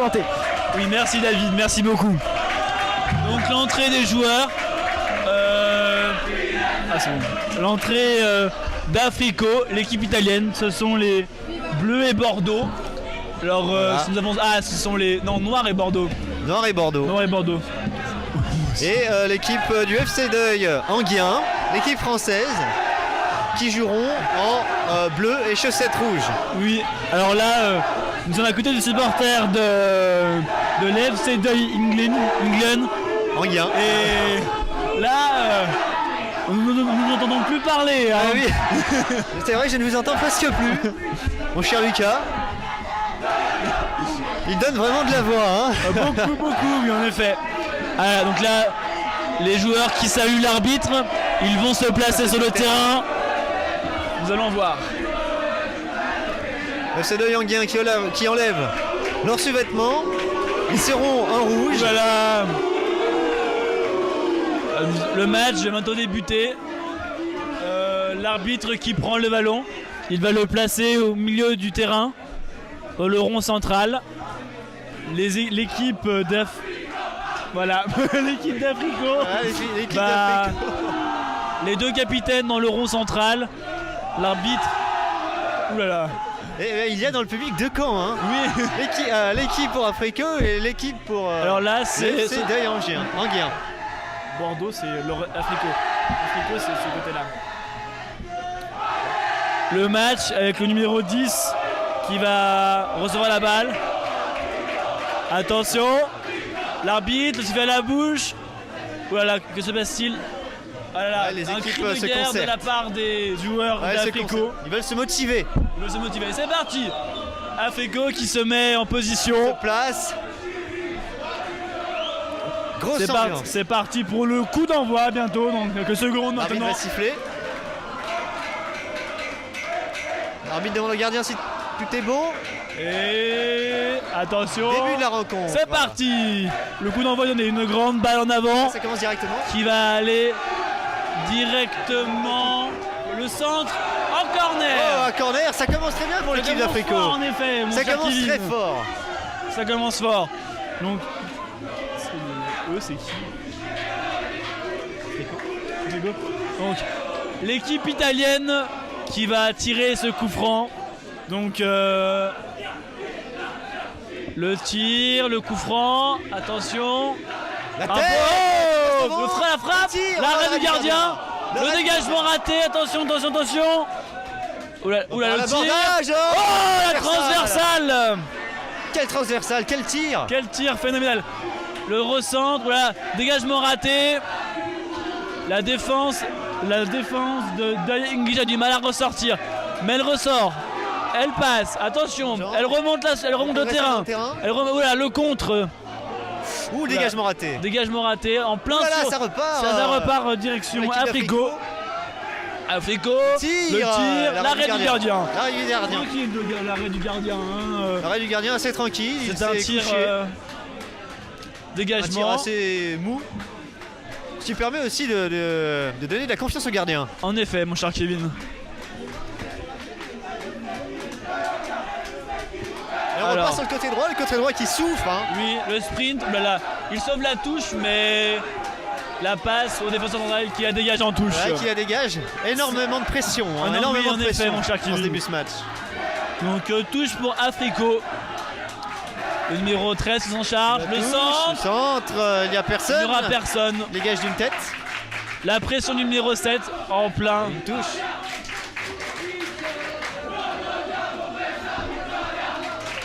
présenter. Oui, merci David, merci beaucoup. Donc l'entrée des joueurs, l'entrée d'Africo, l'équipe italienne, ce sont les Bleus et Bordeaux. Alors, voilà. ce sont les Noirs et Bordeaux. Noir et Bordeaux. Noir et Bordeaux. Et l'équipe du FC Deuil Anguien, l'équipe française, qui joueront en bleu et chaussettes rouges. Oui, alors là, nous sommes à côté du supporter de l'FC Deuil England. Anguien. Et là, nous n'entendons plus parler. Hein. Ah oui, c'est vrai que je ne vous entends presque plus. Mon cher Lucas, il donne vraiment de la voix. Hein. Beaucoup, oui, en effet. Alors, donc là, les joueurs qui saluent l'arbitre, ils vont se placer sur le terrain. Nous allons voir. Le FC Deuil Anguien qui enlève leurs sous-vêtements. Ils seront en rouge. Voilà. Le match va maintenant débuter. L'arbitre qui prend le ballon, il va le placer au milieu du terrain, dans le rond central. L'équipe voilà, l'équipe d'Africo. Ah, l'équipe d'Africo. Les deux capitaines dans le rond central. L'arbitre. Oulala. Et il y a dans le public deux camps. Hein. Oui. L'équipe pour Africo et l'équipe pour. Alors là, c'est Deuil Anguien. Bordeaux, c'est Africo. Africo, c'est ce côté-là. Le match avec le numéro 10 qui va recevoir la balle. Attention, l'arbitre se fait à la bouche. Voilà, que se passe-t-il? Voilà, les un équipes cri de se guerre concertent. de la part des joueurs d'Africo. Ils veulent se motiver. C'est parti. Africo qui se met en position. Se place. Grosse ambiance. C'est parti pour le coup d'envoi bientôt, dans quelques secondes L'arbitre maintenant. va siffler. L'arbitre demande au gardien si tout est bon. Et attention. Début de la rencontre. C'est parti. Le coup d'envoi donné, une grande balle en avant. Ça commence directement. Qui va aller directement le centre en corner. Oh, un corner, ça commence très bien pour l'équipe d'Africo. En effet, mon ça cher commence Kevin. très fort. Ça commence fort. Donc, c'est qui? Donc, l'équipe italienne qui va tirer ce coup franc. Donc, le tir, le coup franc. Attention. La tête. La frappe. L'arrêt du gardien. Le dégagement raté. Attention. Oula, le tir. Oh, la transversale. Quelle transversale, quel tir. Quel tir phénoménal. Le recentre, voilà, dégagement raté. La défense de Deuil English a du mal à ressortir. Mais elle ressort. Elle passe, attention, elle remonte le terrain. Voilà, le contre. Ouh, dégagement raté. Dégagement raté en plein sur. Ça repart. Ça repart direction Africo. Africo, le tir, l'arrêt du gardien. Tranquille, l'arrêt du gardien. L'arrêt du gardien assez tranquille. C'est un tir dégagement. Un tir assez mou. Ce qui permet aussi de donner de la confiance au gardien. En effet, mon cher Kevin. Et on repart sur le côté droit qui souffre. Hein. Oui, le sprint, là, il sauve la touche, mais la passe au défenseur central qui la dégage en touche. Ouais, qui la dégage. Énormément de pression. Hein, énormément de pression mon cher dans ce début de ce match. Donc touche pour Africo. Le numéro 13 qui s'en charge. Le centre, il n'y a personne. Il n'y aura personne. Dégage d'une tête. La pression du numéro 7 en plein. Une touche.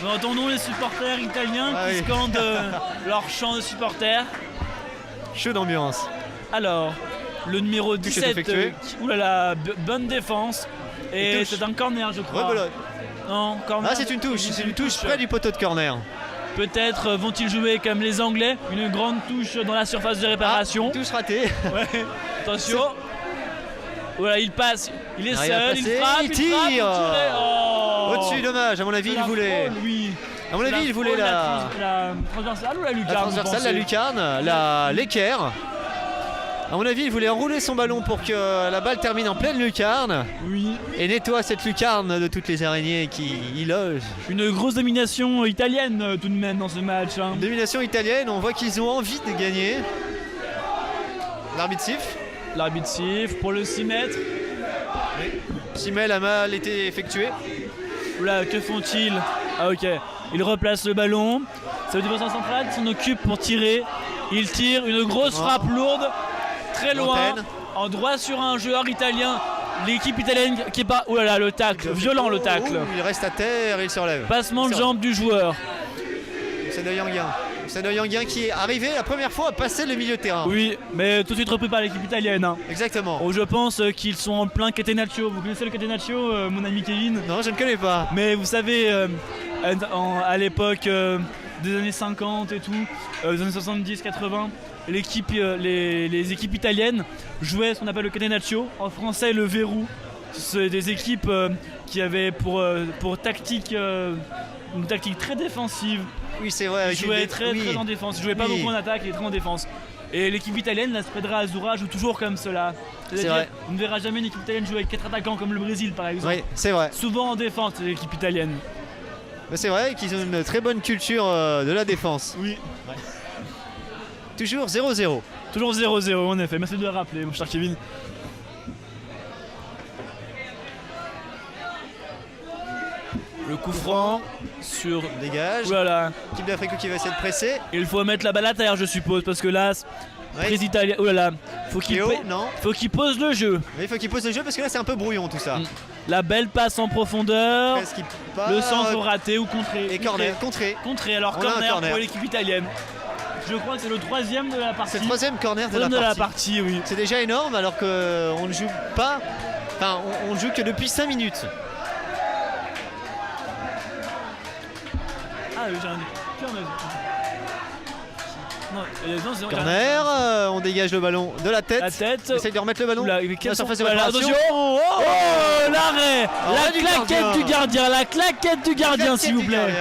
Nous entendons les supporters italiens qui scandent leur chant de supporters. Chaud d'ambiance. Alors, le numéro 17, oulala, bonne défense. Et c'est un corner, je crois. Rebelote. Non, corner. Ah, c'est une touche. C'est une touche près du poteau de corner. Peut-être vont-ils jouer comme les Anglais, une grande touche dans la surface de réparation. Touche ratée. Ouais. Attention. Voilà, il passe, il est seul, il frappe, il tire. Au-dessus, dommage, à mon avis, il voulait. À mon avis, il voulait la transversale ou la lucarne? La transversale, la lucarne, l'équerre. À mon avis, il voulait enrouler son ballon pour que la balle termine en pleine lucarne Oui. et nettoie cette lucarne de toutes les araignées qui y logent. Une grosse domination italienne tout de même dans ce match. Hein. Domination italienne, on voit qu'ils ont envie de gagner. L'arbitre siffle. L'arbitre siffle pour le 6 mètres. Simel a mal été effectué. Oula, que font-ils? Ah ok, il replace le ballon. Ça veut dire défenseur central qui s'en occupe pour tirer. Il tire une grosse frappe lourde, très loin, Fontaine. en droit sur un joueur italien. L'équipe italienne qui est pas... Oulala, le tacle, violent le tacle. Il reste à terre, il se relève. Passement de jambe du joueur. C'est de Yanguin. C'est de Yanguin qui est arrivé la première fois à passer le milieu de terrain. Oui, mais tout de suite repris par l'équipe italienne. Hein. Exactement. Oh, je pense qu'ils sont en plein catenaccio. Vous connaissez le catenaccio, mon ami Kevin? Non, je ne connais pas. Mais vous savez, à l'époque des années 50 et tout, des années 70-80, les équipes italiennes jouaient ce qu'on appelle le catenaccio, en français le verrou. C'est des équipes qui avaient pour tactique une tactique très défensive. Oui, c'est vrai. Ils jouaient très en défense, ils jouaient pas beaucoup en attaque et très en défense. Et l'équipe italienne, la Squadra Azzurra, joue toujours comme cela. C'est-à-dire, on ne verra jamais une équipe italienne jouer avec 4 attaquants comme le Brésil par exemple. Oui, c'est vrai. Souvent en défense, l'équipe italienne. Mais c'est vrai qu'ils ont une très bonne culture de la défense. Oui. Ouais. Toujours 0-0. Toujours 0-0 en effet, merci de le rappeler mon cher Kevin. Le coup franc sur... Dégage. Voilà. L'équipe d'Afrique qui va essayer de presser. Il faut mettre la balle à terre je suppose parce que là, président italien... Oh là là, faut qu'il pose le jeu. Mais il faut qu'il pose le jeu parce que là c'est un peu brouillon tout ça. La belle passe en profondeur. Le centre raté ou contré. Et corner, contré. Contré, alors corner pour l'équipe italienne. Je crois que c'est le troisième de la partie. C'est le troisième corner de la partie. Oui. C'est déjà énorme alors qu'on ne joue pas. Enfin, on ne joue que depuis 5 minutes. Ah oui, j'ai un corner, on dégage le ballon de la tête. On essaye de remettre le ballon. La surface de réparation. Oh, l'arrêt. La claquette du gardien. La claquette du gardien, s'il vous plaît.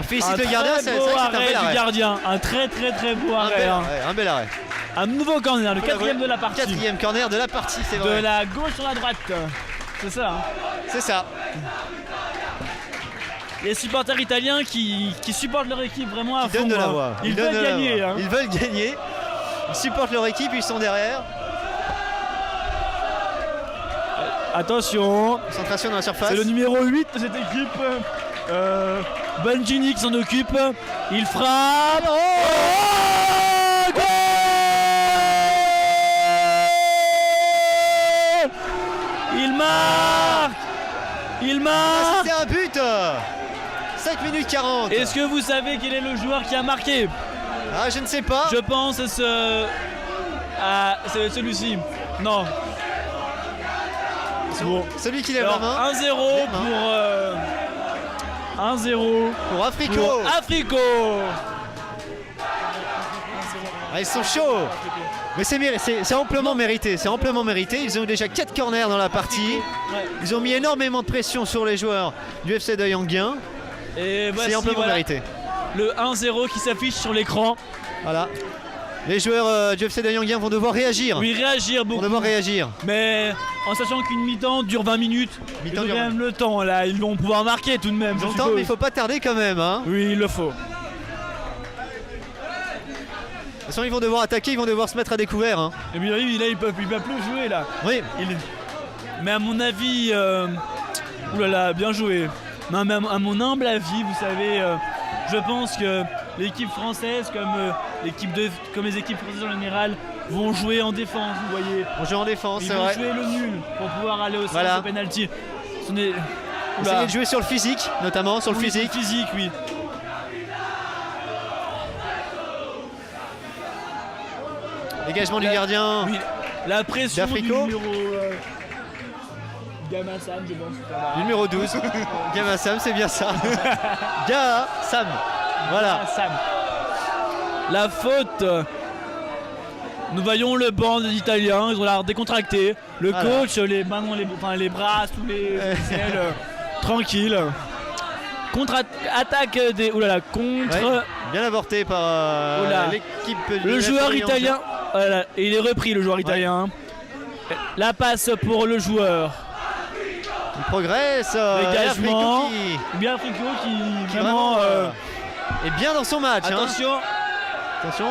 On félicite le gardien, c'est un arrêt du gardien. Un très beau arrêt. Un bel arrêt. Un nouveau corner, le quatrième de la partie. Quatrième corner de la partie, c'est vrai. De la gauche sur la droite. C'est ça. C'est ça. Les supporters italiens qui supportent leur équipe vraiment à fond. Ils donnent de la voix. Ils veulent gagner. Hein. Ils veulent gagner. Ils supportent leur équipe, ils sont derrière. Attention. Concentration dans la surface. C'est le numéro 8 de cette équipe. Banjini qui s'en occupe. Il frappe. Oh, goal! Il marque. C'est un but. 5 minutes 40. Est-ce que vous savez quel est le joueur qui a marqué? Ah, je ne sais pas. Je pense que c'est celui-ci. Non. Bon. Celui qui lève la main. 1-0 pour Africo. Ah, ils sont chauds. Mais c'est amplement mérité. C'est amplement mérité. Ils ont déjà 4 corners dans la partie. Ils ont mis énormément de pression sur les joueurs du FC de Yanguin. Et c'est amplement mérité. Le 1-0 qui s'affiche sur l'écran. Voilà. Les joueurs du FC de Yanguin vont devoir réagir. Oui, réagir beaucoup. Vont devoir réagir. Mais en sachant qu'une mi-temps dure 20 minutes, ils ont quand même le temps là. Ils vont pouvoir marquer tout de même. Longtemps, mais il faut pas tarder quand même. Hein. Oui, il le faut. De toute façon, ils vont devoir attaquer, ils vont devoir se mettre à découvert. Hein. Et bien là, il peut plus jouer là. Oui. Mais à mon avis, oulala, bien joué. Non, mais à mon humble avis, vous savez, je pense que l'équipe française, comme les équipes françaises en général, vont jouer en défense, vous voyez. On joue en défense, c'est vrai. vrai. Ils vont jouer le nul pour pouvoir aller au sens de penalty. Essayer de jouer sur le physique, notamment sur le physique. Oui. Dégagement du gardien. Oui. La pression d'Africo. Du numéro Gama Sam, je pense. Numéro 12. Gama Sam, c'est bien ça. Gama Sam. Voilà. Sam. La faute. Nous voyons le banc des Italiens, ils ont l'air décontractés. Le coach, les bras sous les ailes, tranquille. Contre-attaque des. Oulala, contre. Ouais, bien avorté par l'équipe du Le FC joueur de Yangjian. italien. Voilà, et il est repris, le joueur italien. La passe pour le joueur. Il progresse. Dégagement. Africo Bien Africo qui vraiment vraiment. est bien dans son match. Attention. Attention.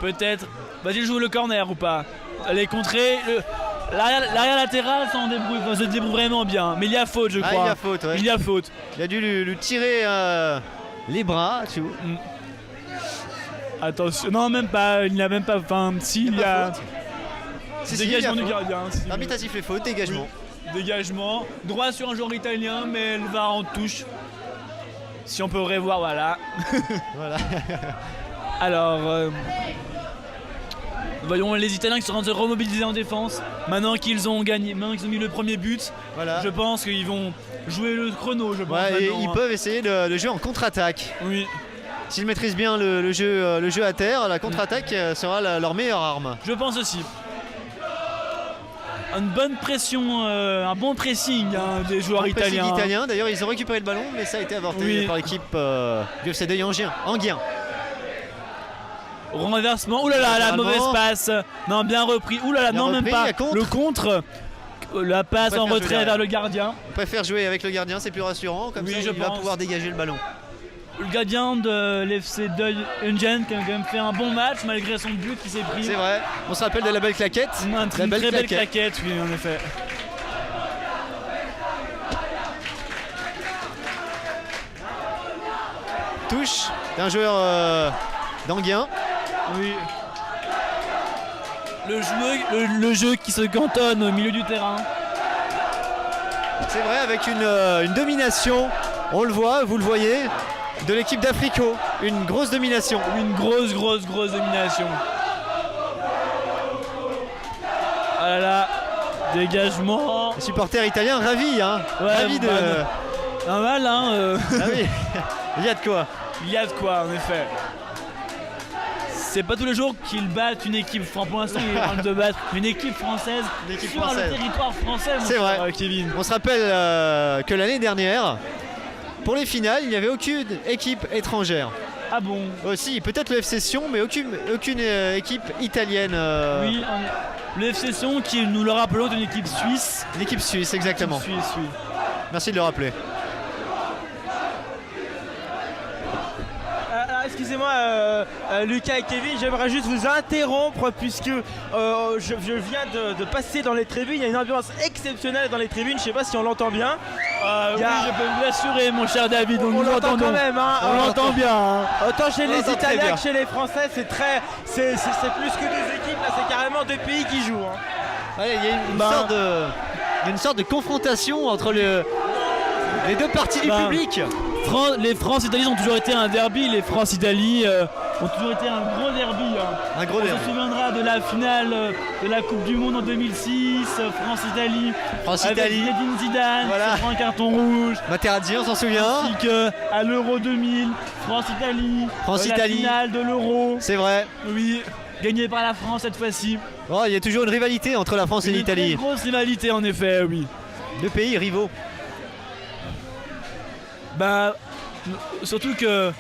Peut-être. Va-t-il jouer le corner ou pas? Les contrées. L'arrière latéral se débrouille vraiment bien. Mais il y a faute, je crois. Il y a faute, ouais. Il y a faute. Il a dû lui tirer les bras. Tu vois. Attention. Non, même pas. Il n'y a même pas. Enfin, si, il y a. Dégagement du gardien. L'arbitre a sifflé faute, dégagement. Oui. Dégagement. Droit sur un joueur italien, mais le VAR en touche. Si on peut revoir, voilà. Voilà. Alors. Voyons les Italiens qui sont en train de se remobiliser en défense. Maintenant qu'ils ont gagné, maintenant qu'ils ont mis le premier but, Voilà. je pense qu'ils vont jouer le chrono. Je pense. Ouais, et maintenant, ils peuvent essayer de jouer en contre-attaque. Oui, S'ils maîtrisent bien le jeu à terre, la contre-attaque sera leur meilleure arme. je pense aussi. Une bonne pression, un bon pressing des joueurs italiens. Italiens. D'ailleurs, ils ont récupéré le ballon, mais ça a été avorté Oui. par l'équipe du FC de Yangjian. Renversement. Ouh là là, la mauvaise passe. Non, bien repris. Ouh là là, non, même pas. Le contre. La passe en retrait vers le gardien. On préfère jouer avec le gardien, c'est plus rassurant. Comme ça, il va pouvoir dégager le ballon. Le gardien de l'FC de Yangjian qui a quand même fait un bon match malgré son but qui s'est pris. C'est vrai. On se rappelle de la belle claquette. Une très belle claquette, oui, en effet. Touche d'un joueur d'Anguien. Oui. Le jeu qui se cantonne au milieu du terrain. C'est vrai, avec une domination, on le voit, vous le voyez, de l'équipe d'Africo. Une grosse domination. Une grosse domination. Ah là là, dégagement. Les supporters italiens ravis, hein. Ouais, ravis de. Normal, hein. Ah oui, il y a de quoi. Il y a de quoi, en effet. C'est pas tous les jours qu'ils battent une équipe. Pour l'instant, ils parlent de battre une équipe française sur le territoire français. C'est vrai. Kevin. On se rappelle que l'année dernière, pour les finales, il n'y avait aucune équipe étrangère. Ah bon? Aussi, peut-être le FC Sion, mais aucune équipe italienne. Oui, le FC Sion qui, nous le rappelons, est une équipe suisse. Une équipe suisse, exactement. Suisse, oui. Merci de le rappeler. Excusez-moi Lucas et Kevin, j'aimerais juste vous interrompre puisque je viens de passer dans les tribunes. Il y a une ambiance exceptionnelle dans les tribunes, je sais pas si on l'entend bien. Oui, je peux vous l'assurer, mon cher David. On l'entend quand même, hein. On l'entend bien, hein. Autant chez les Italiens que chez les Français, c'est plus que deux équipes, là c'est carrément deux pays qui jouent, hein. Ouais, il y a une sorte de confrontation entre les deux parties du public. Les France-Italie ont toujours été un derby. Les France-Italie ont toujours été un gros derby. Hein. Un gros derby. On se souviendra de la finale de la Coupe du Monde en 2006, France-Italie. France-Italie. Avec Zinedine Zidane, voilà. qui prend un carton rouge. Materazzi, on s'en souvient. Ainsi qu'à l'Euro 2000, France-Italie. La finale de l'Euro. C'est vrai. Oui, gagnée par la France cette fois-ci. Oh, il y a toujours une rivalité entre la France et l'Italie. Une grosse rivalité en effet, oui. Deux pays rivaux. Bah, surtout que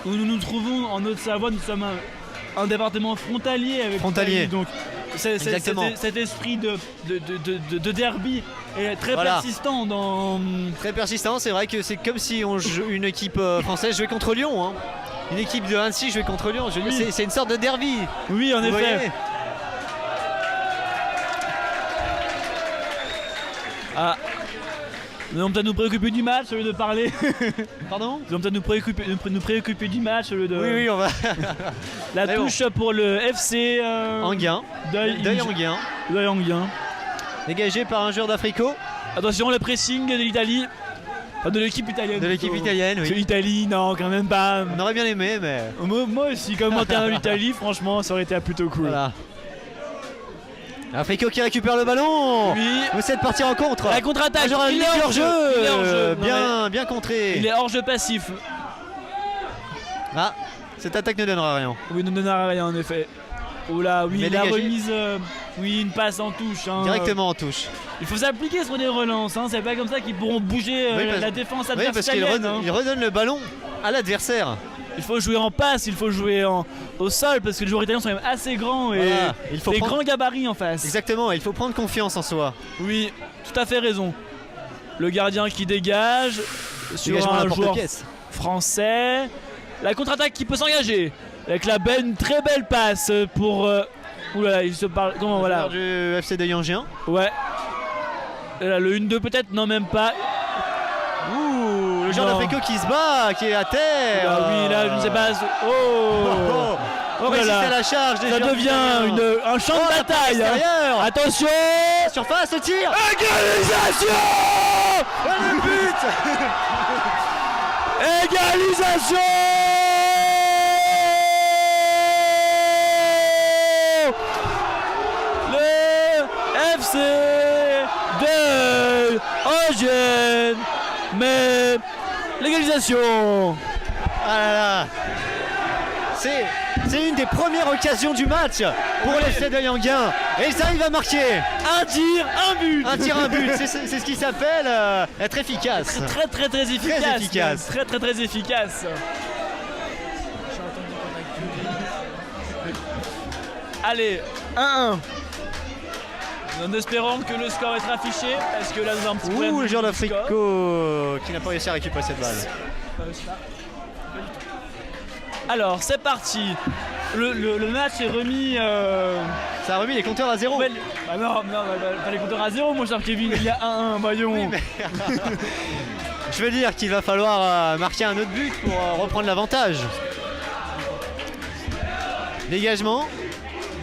où nous nous trouvons en Haute-Savoie, nous sommes un département frontalier avec l'Italie, donc cet esprit de derby est très persistant Très persistant, c'est vrai que c'est comme si une équipe française jouait contre Lyon, hein. Une équipe de Annecy jouait contre Lyon, c'est une sorte de derby. Oui, en effet. Voyez. Ah. Nous allons peut-être nous préoccuper du match au lieu de parler. Pardon? Nous allons peut-être nous préoccuper du match au lieu de. Oui, on va. La touche pour le FC Anguien. D'Oeil Anguien. Dégagé par un joueur d'Africo. Attention, le pressing de l'Italie. Enfin, de l'équipe italienne. De l'équipe italienne, oui. C'est l'Italie, non, quand même pas. On aurait bien aimé, mais. Moi aussi, comme en termes d'Italie, franchement, ça aurait été plutôt cool. Voilà. Africo qui récupère le ballon. Oui. Vous êtes parti en contre. La contre-attaque. Il est hors jeu. Bien, bien contré. Il est hors jeu passif. Ah, cette attaque ne donnera rien. Oui, ne donnera rien en effet. Oula, oui, Mais la dégagé. remise, oui, une passe en touche. Hein. Directement en touche. Il faut s'appliquer sur des relances, hein. C'est pas comme ça qu'ils pourront bouger Oui, parce- la défense Oui, adverse parce qu'il italienne. Hein. il redonne le ballon à l'adversaire. Il faut jouer en passe, il faut jouer au sol parce que les joueurs italiens sont quand même assez grands et Voilà, il faut des prendre- grands gabarits en face. Exactement, il faut prendre confiance en soi. Oui, tout à fait raison. Le gardien qui dégage sur Dégagement à un la joueur porte-pièce. français. La contre-attaque qui peut s'engager avec une très belle passe pour. Oulala, il se parle. Comment voilà. Du FC de Yangien. Ouais. Et là, le 1-2 peut-être, non même pas. Ouh, le joueur Non. d'Africo qui se bat, qui est à terre. Ah oui, là, je ne sais pas. Oh, Oh, on là résiste là. à la charge des Ça joueurs devient italiens. un champ de la bataille. passe Hein. extérieure. Attention. Surface, le tir. Égalisation. Et le but. Égalisation. Le FC de Angers, mais l'égalisation. Ah là là. C'est une des premières occasions du match pour l'FC de Yanguin. Et ils arrivent à marquer. Un tir, un but. Un tir, un but. C'est ce qui s'appelle être efficace. Très efficace. efficace. Très efficace. Allez, 1-1. En espérant que le score est affiché, parce que là nous avons un petit problème. Ouh, le joueur de d'Africo score. qui n'a pas réussi à récupérer cette balle. Alors c'est parti. Le match est remis. Ça a remis les compteurs à zéro. Bah non, pas les compteurs à 0, mon cher Kevin. Il y a 1-1, voyons. Oui, mais- Je veux dire qu'il va falloir marquer un autre but pour reprendre l'avantage. Dégagement.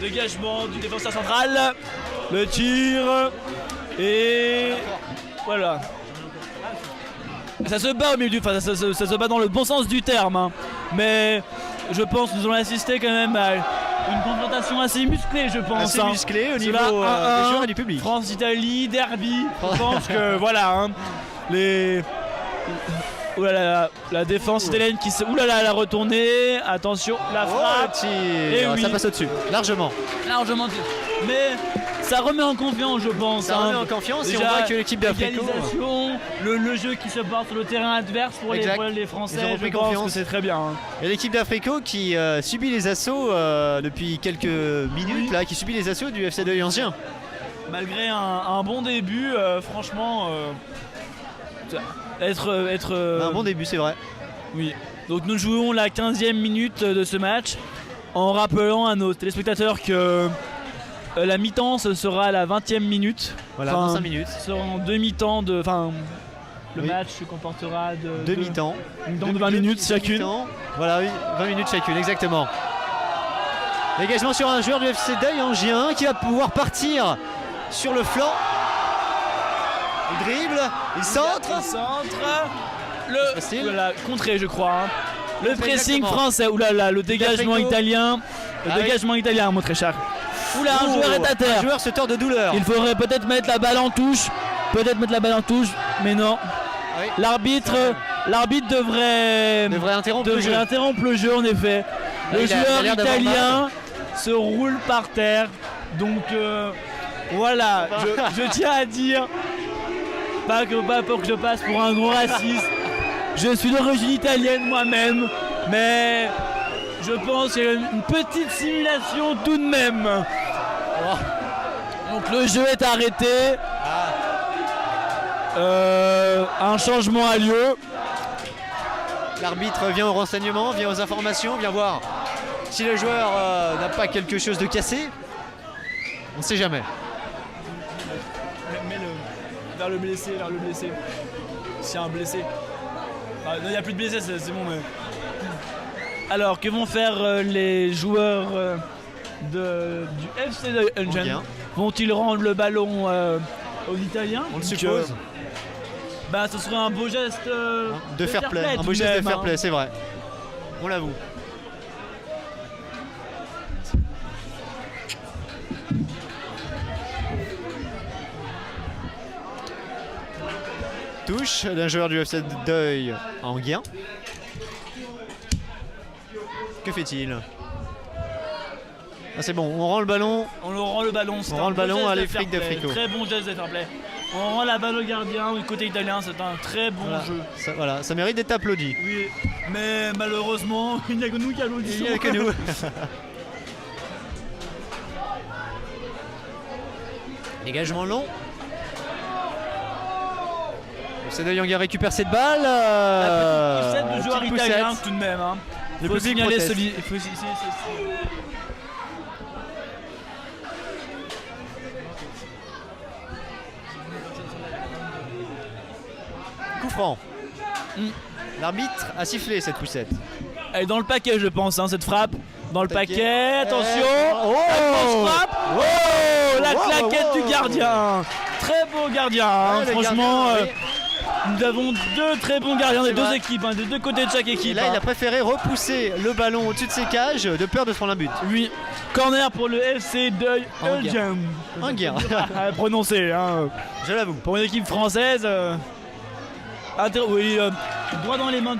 Dégagement du défenseur central. Le tir. Et voilà. Ça se bat au milieu, enfin ça se bat dans le bon sens du terme. Hein. Mais je pense que nous allons assister quand même à une confrontation assez musclée, je pense. Assez hein. musclé au C'est niveau là, des 1-1, joueurs et du public. France-Italie, derby. Je pense que voilà. Hein, les. Ouh là là, la défense italienne qui se. Ouh là là, la retournée. Attention, la Oh, frappe. le tir. Et oui. Ça passe au-dessus, largement. Largement. Mais ça remet en confiance, je pense. Ça hein. remet en confiance et on Déjà, voit que l'équipe d'Africo. l'égalisation, le jeu qui se porte sur le terrain adverse pour Exact. les Ils ont Français, repris je pense confiance. que c'est très bien. Hein. Et l'équipe d'Africo qui subit les assauts depuis quelques minutes, Oui. là, qui subit les assauts du FC de Yangien. Malgré un bon début, franchement, Un bon début, c'est vrai. Oui. Donc nous jouons la 15e minute de ce match en rappelant à nos téléspectateurs que la mi-temps ce sera à la 20e minute. Voilà, Enfin, dans 5 minutes. Ce sera en demi-temps de. Enfin, le Oui. match se comportera de. Demi-temps. Une temps de 20 minutes chacune. Demi-temps. Voilà, oui, 20 minutes chacune, exactement. Dégagement sur un joueur du FC de Yangien qui va pouvoir partir sur le flanc. Il dribble, il centre. Le centre. C'est facile. Voilà, contré, je crois. Hein. Le Contré, pressing exactement. français. Oulala, le dégagement d'Africo. italien. Le Ah oui. dégagement italien, mon très cher. Oula, un Ouh, joueur est à terre. Un joueur se tord de douleur. Il faudrait peut-être mettre la balle en touche. Mais non. Oui. L'arbitre devrait Devrait interrompre le jeu. en effet. Ah, Le il a joueur l'air d'avoir italien se roule par terre. Donc voilà, je tiens à dire, pas pour que je passe pour un gros raciste. Je suis d'origine italienne moi-même, mais je pense qu'il y a une petite simulation tout de même. Donc le jeu est arrêté. Un changement a lieu. L'arbitre vient au renseignement, vient aux informations, vient voir si le joueur n'a pas quelque chose de cassé. On ne sait jamais. Vers le blessé. S'il y a un blessé. Ah, non, il n'y a plus de blessés, c'est bon. Mais... Alors, que vont faire les joueurs du FC de Yangien? Bien. Vont-ils rendre le ballon aux Italiens? On le Donc, suppose. Ce serait un beau geste De fair play. Un tout beau de geste de même, fair hein. play, c'est vrai. On l'avoue. Touche d'un joueur du FC Deuil en gain. Que fait-il? Ah, c'est bon, on rend le ballon. On leur rend le ballon. On rend le ballon à les flics de Frico. Très bon geste de fair play. On rend la balle au gardien du côté italien. C'est un très bon jeu. Ça mérite d'être applaudi. Oui, mais malheureusement, il n'y a que nous qui applaudissons. Il n'y a que nous. Dégagement long. FC de Yanga récupère cette balle. La petite poussette de joueur petite italien poussette. tout de même. Hein. Le Faut public signaler proteste. Coup franc. L'arbitre a sifflé cette poussette. Elle est dans le paquet, je pense, hein, cette frappe. Dans le paquet, attention. Oh, La grosse frappe. Oh, la claquette du gardien. Très beau gardien. Hein, le franchement, gardien, nous avons deux très bons gardiens des C'est deux vrai. équipes, hein, des deux côtés de chaque équipe. Et là, il a préféré repousser le ballon au-dessus de ses cages de peur de se prendre un but. Oui, corner pour le FC Deuil Eugène. Enguerrand. À prononcer, hein. Je l'avoue. Pour une équipe française. Oui, droit dans les mains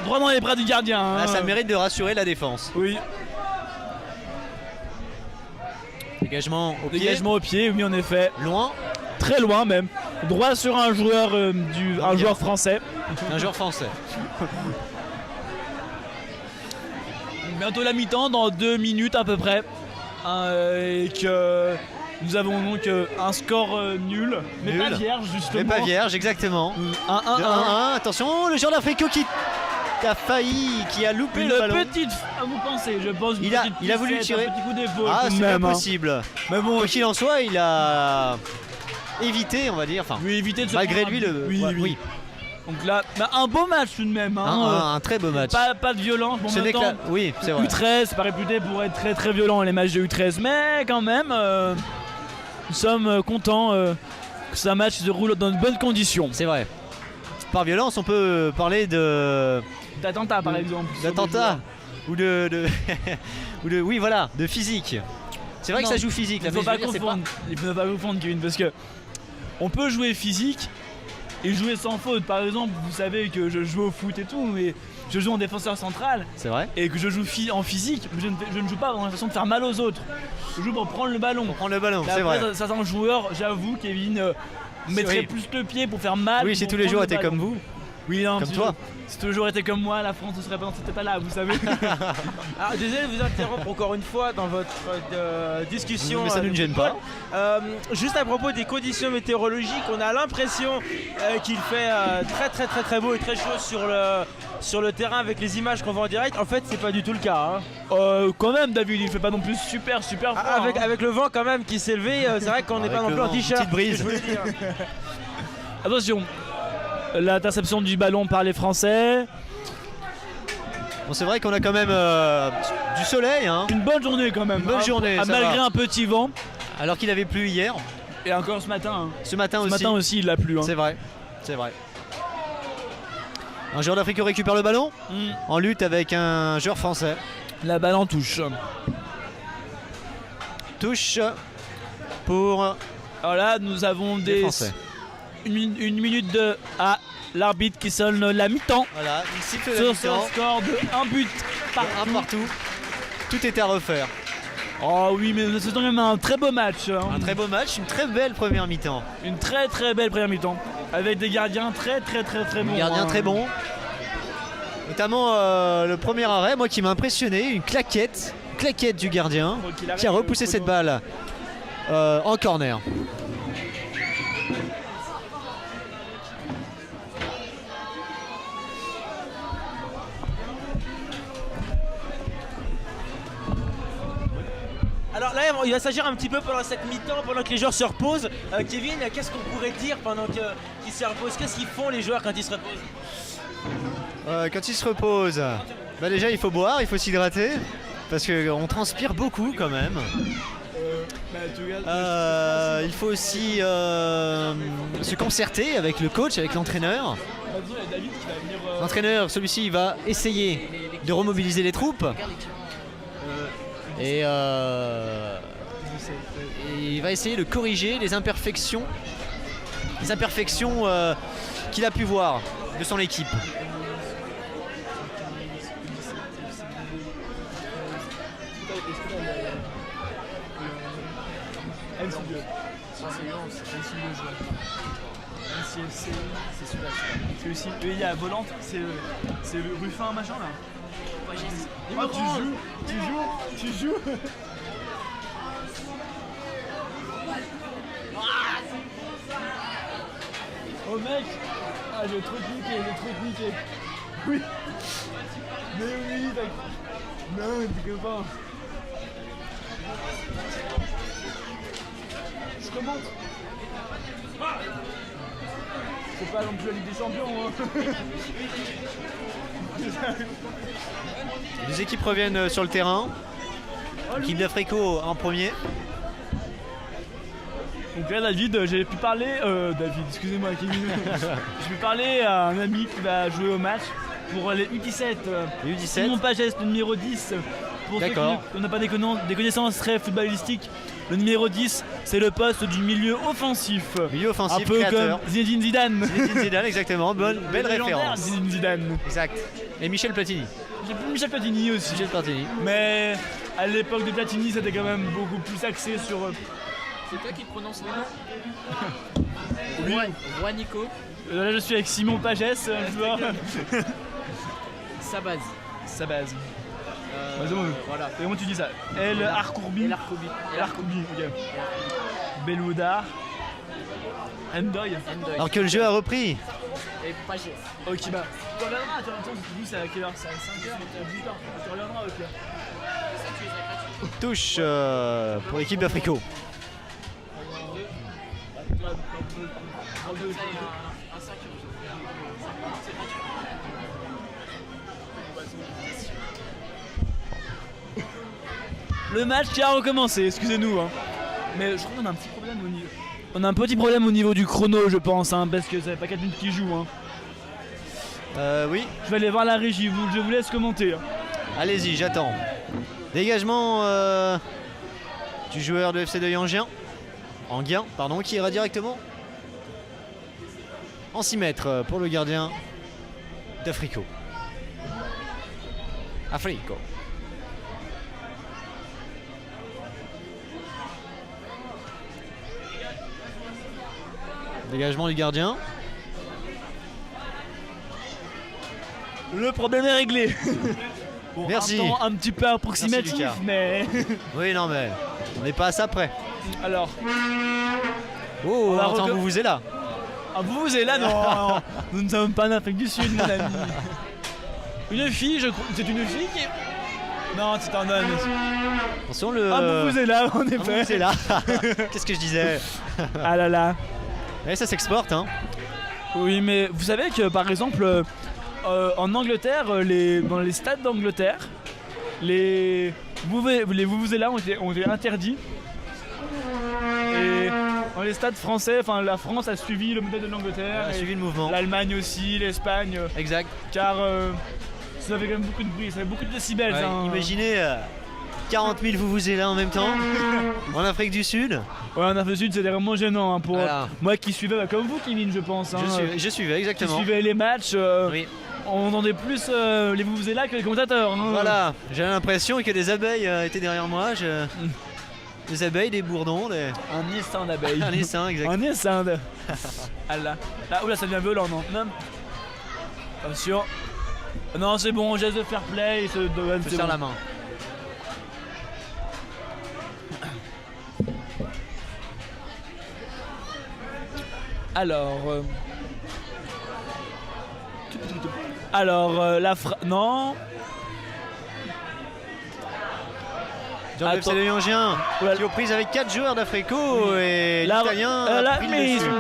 droit dans les bras du gardien. Hein. Là, ça mérite de rassurer la défense. Oui. Dégagement au pied. Dégagement au pied, oui en effet. Loin. Très loin même. Droit sur un joueur, un joueur français. Un joueur français. Bientôt la mi-temps, dans 2 minutes à peu près. Et que nous avons donc un score nul, mais Nul. pas vierge justement. Mais pas vierge, exactement. 1-1-1. 1-1. Attention, le joueur d'Africo qui a failli, qui a loupé Une le ballon. petite, vous pensez, je pense. Il a voulu poussette, tirer. Un petit coup d'épaule. Ah, tout de c'est même, pas hein. possible. Mais bon, Quoi qu'il en soit, il a évité, on va dire. Enfin, oui, éviter de se malgré prendre lui, un- le. Oui, ouais, oui. Donc là, bah, un beau match tout de même. Hein. Un très beau match. Pas de violence. Bon, en Ce même n'est que temps, la- Oui, c'est vrai. U13, c'est pas réputé pour être très très violent les matchs de U13, mais quand même, nous sommes contents que ce match se déroule dans de bonnes conditions. C'est vrai. Par violence, on peut parler de D'attentat par exemple. sur des d'attentat ou oui, voilà, de physique. C'est vrai Non, que ça joue physique. Il Là, ne faut mais je pas veux dire, c'est confondre, il faut pas confondre Kevin, parce que on peut jouer physique et jouer sans faute. Par exemple, vous savez que je joue au foot et tout, mais je joue en défenseur central C'est vrai. et que je joue en physique, mais je ne joue pas dans la façon de faire mal aux autres. Je joue pour prendre le ballon. Prendre le ballon, Mais c'est après, vrai. certains joueurs, j'avoue, Kevin, mettrait Oui. plus le pied pour faire mal. Oui, si pour tous les prendre joueurs le étaient ballon. comme vous. Oui, non, Comme si toi. Si tous les joueurs étaient comme moi, la France ne serait pas, c'était pas là, vous savez. Ah, désolé de vous interrompre encore une fois dans votre discussion. Mais ça ne nous gêne pas. Juste à propos des conditions météorologiques, on a l'impression qu'il fait très beau et très chaud sur le terrain avec les images qu'on voit en direct. En fait, c'est pas du tout le cas. Hein. Quand même, David, il fait pas non plus super froid. hein. Avec le vent quand même qui s'est levé, c'est vrai qu'on n'est Avec pas non le plus en vent, t-shirt. petite brise. je voulais dire. Attention, l'interception du ballon par les Français. Bon, c'est vrai qu'on a quand même du soleil, hein, Une bonne journée quand même. Une bonne journée, ça Malgré va. un petit vent. alors qu'il avait plu hier. Et encore ce matin. Hein. Ce matin Ce aussi. matin aussi, il a plu. Hein. C'est vrai, c'est vrai. Un joueur d'Afrique récupère le ballon en lutte avec un joueur français. La balle en touche. Touche pour Alors là, nous avons les des Français. une minute de à l'arbitre qui sonne la mi-temps. Voilà, il siffle la Sur ce mi-temps. score de 1 but par Un partout. Tout est à refaire. Oh oui, mais c'est quand même un très beau match. Hein. Un très beau match, une très belle première mi-temps. Une très belle première mi-temps. Avec des gardiens très bons. Gardien hein. très bon. Notamment le premier arrêt, moi qui m'a impressionné, une claquette du gardien Faut qu'il arrête qui a le repoussé chrono. cette balle en corner. Alors là, il va s'agir un petit peu pendant cette mi-temps, pendant que les joueurs se reposent. Kevin, qu'est-ce qu'on pourrait dire pendant qu'ils se reposent? Qu'est-ce qu'ils font les joueurs quand ils se reposent? Quand il se repose, bah déjà il faut boire, il faut s'hydrater. Parce qu'on transpire beaucoup quand même. Il faut aussi se concerter avec le coach, avec l'entraîneur. L'entraîneur, celui-ci, il va essayer de remobiliser les troupes. Et il va essayer de corriger les imperfections qu'il a pu voir de son équipe. style de jeu. NCFC, c'est celui-là. C'est aussi. Il y a Volante, c'est le Ruffin machin là. Oh, tu joues. Oh mec! Ah j'ai trop niqué. Oui! Mais oui, t'as... Non, t'es copain. Je commente. C'est pas non plus la Ligue des Champions, hein. Les équipes reviennent sur le terrain. L'équipe d'Africo en premier. Donc là David, j'ai pu parler, excusez-moi Kevin, j'ai pu parler à un ami qui va jouer au match pour les U17. Les U17. Simon Pagès, le numéro 10. Pour ceux qui n'ont pas des connaissances très footballistiques, le numéro 10, c'est le poste du milieu offensif. Milieu offensif, un peu créateur. comme Zinedine Zidane. Zinedine Zidane, exactement. Belle référence. Zinedine Zidane. Exact. Et Michel Platini. J'ai plus Michel Platini aussi. Michel Platini. Mais à l'époque de Platini, c'était quand même beaucoup plus axé sur... C'est toi qui prononce les noms? Oui. Roi Nico. Là, je suis avec Simon Pagès, joueur. Sabaz. Sabaz. Voilà. Et comment tu dis ça? El Arcourbi. El Arcoubi. El Arcourbi, ok. Beloudar. Endoy. Alors que le jeu a repris. Et Pagès. Ok, bah. Tu reviendras, c'est à quelle heure? C'est à 5h, 18h. Tu reviendras, ok. Touche pour l'équipe d'Africo. Le match qui a recommencé, excusez-nous. Hein. Mais je crois qu'on a un petit problème au niveau. On a un petit problème au niveau du chrono, je pense, hein, parce que ça fait pas 4 minutes qui jouent. Hein. Oui. Je vais aller voir la régie, je vous laisse commenter. Hein. Allez-y, j'attends. Dégagement du joueur de FC de Anguien, qui ira directement en 6 mètres pour le gardien d'Africo. Africo. Dégagement du gardien. Le problème est réglé. Pour Merci. Un temps un petit peu approximatif, Lucas. mais... Oui, non, mais on n'est pas à ça près. Alors, Oh, va attends, vous êtes là. ah, vous êtes là, non. Nous ne sommes pas en Afrique du Sud, mon ami. Une fille, je crois. C'est une fille qui... Non, c'est un homme. Attention, le. Ah, vous êtes là, en effet. C'est là. Qu'est-ce que je disais? Ah là là. Et ça s'exporte, hein. Oui, mais vous savez que par exemple, en Angleterre, dans les stades d'Angleterre, les vuvuzelas ont été interdits. Et dans les stades français, enfin la France a suivi le modèle de l'Angleterre. On a suivi le mouvement. L'Allemagne aussi, l'Espagne. Exact. Car ça fait quand même beaucoup de bruit, ça fait beaucoup de décibels. Ouais, hein. Imaginez 40 000 vuvuzelas en même temps en Afrique du Sud. Ouais, en Afrique du Sud, c'était vraiment gênant hein, pour Voilà. moi qui suivais, comme vous, Kevin, je pense. Hein, Je suivais qui exactement. suivais les matchs. Oui. On entendait plus les vuvuzelas que les commentateurs. Hein. Voilà, j'avais l'impression que des abeilles étaient derrière moi. Des abeilles, des bourdons, Un essaim d'abeilles. un essaim, exact. Un essaim de... Ah là. Là, oula, ça devient violent, non? Non. Attention. Non, c'est bon, geste de fair play. Je te serre la main. Alors, non. Jean Attends. FC de Yangien Oula. qui est aux prises avec 4 joueurs d'Africo et l'Italien a pris le mais dessus.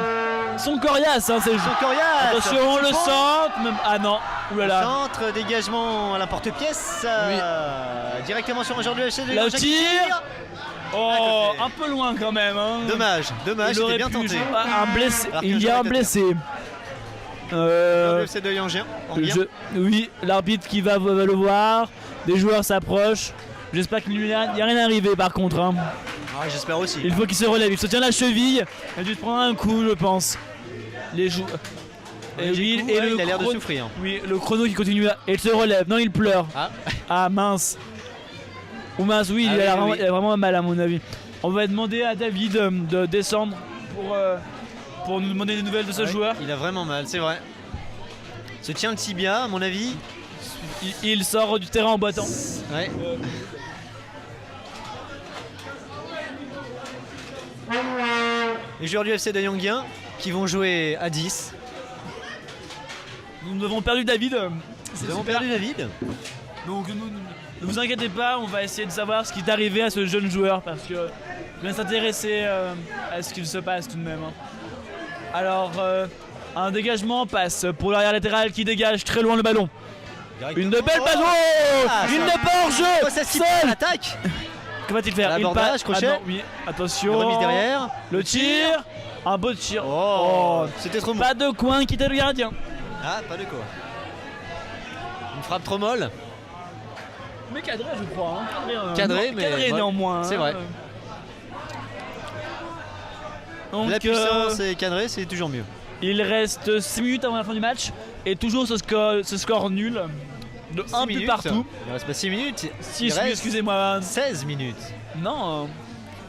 son coriace, hein, c'est le Son coriace. Attention, le centre. Même... Ah non. Oulala. Centre, dégagement à la porte-pièce. Directement sur un joueur du FC de Le Yangien. tir. Oh, côté. un peu loin quand même. Hein. Dommage, Il c'était aurait bien pu tenté. jouer. Ah, un blessé. Alors que Il y le a un joueur était blessé. Joueur du FC de Yangien. Oui, l'arbitre qui va le voir. Des joueurs s'approchent. J'espère qu'il n'y a rien arrivé par contre. Hein. Ah, j'espère aussi. Il faut qu'il se relève. Il se tient la cheville. Il a dû se prendre un coup, je pense. Les joueurs. Et oui, coup, ouais, il a l'air de souffrir. Oui, le chrono qui continue. Et il se relève. Non, il pleure. Ah. Ah mince. Ou mince, oui, Ah il a oui. vraiment mal à mon avis. On va demander à David de descendre pour nous demander des nouvelles de ce Ouais, joueur. il a vraiment mal, c'est vrai. Se tient le tibia, à mon avis. Il sort du terrain en boitant. Ouais. Les joueurs du FC de Yongbyon qui vont jouer à 10. Nous avons perdu David. Nous avons perdu David. Donc ne vous inquiétez pas, on va essayer de savoir ce qui est arrivé à ce jeune joueur parce que je vais s'intéresser à ce qu'il se passe tout de même. Alors, un dégagement passe pour l'arrière latéral qui dégage très loin le ballon. Une de belle passe. Une de pas hors jeu. Ça Seul. l'attaque. Que va-t-il faire? Il L'abordage, passe. crochet. Ah non, oui, attention. Le remise derrière. Le tir. Un beau tir. Oh, c'était trop bon. Pas de coin, quitter le gardien. Ah, pas de quoi. Une frappe trop molle. Mais cadré, je crois. Hein. Cadré, mais cadré ouais, néanmoins. c'est hein. vrai. Donc, La puissance et cadré, c'est toujours mieux. il reste 6 minutes avant la fin du match et toujours ce score nul de 6 un but minutes. partout. Il reste pas 6 minutes. 6, il reste excusez-moi. 16 minutes. Non,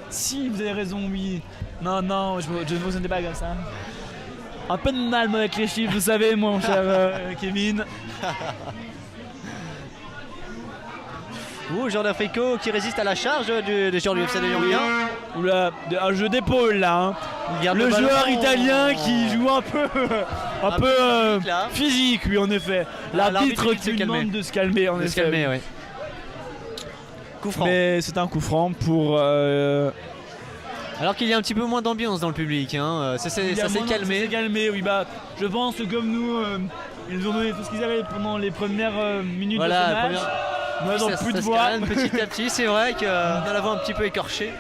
si vous avez raison, oui. Non, je ne vous sentais pas comme ça. Un peu de mal moi, avec les chiffres, vous savez, mon cher Kevin. Jean d'Africo qui résiste à la charge des joueurs du FC de Yongbyon. Oula, un jeu d'épaule là. Hein. Il garde Le ballon. joueur italien qui joue un peu physique, là. physique, oui, en effet. l'arbitre L'arbitre dit de se qui calmer. demande de se calmer, en De se effet. calmer, oui. Coup franc. Mais c'est un coup franc pour. Alors qu'il y a un petit peu moins d'ambiance dans le public. Hein. Ça s'est calmé. C'est calmé, oui, bah. Je pense que comme nous, ils nous ont donné tout ce qu'ils avaient pendant les premières minutes Voilà, de ce match. première- Nous n'avons ça, plus de ça se voix. calme petit à petit, c'est vrai qu'on a la voix un petit peu écorchée.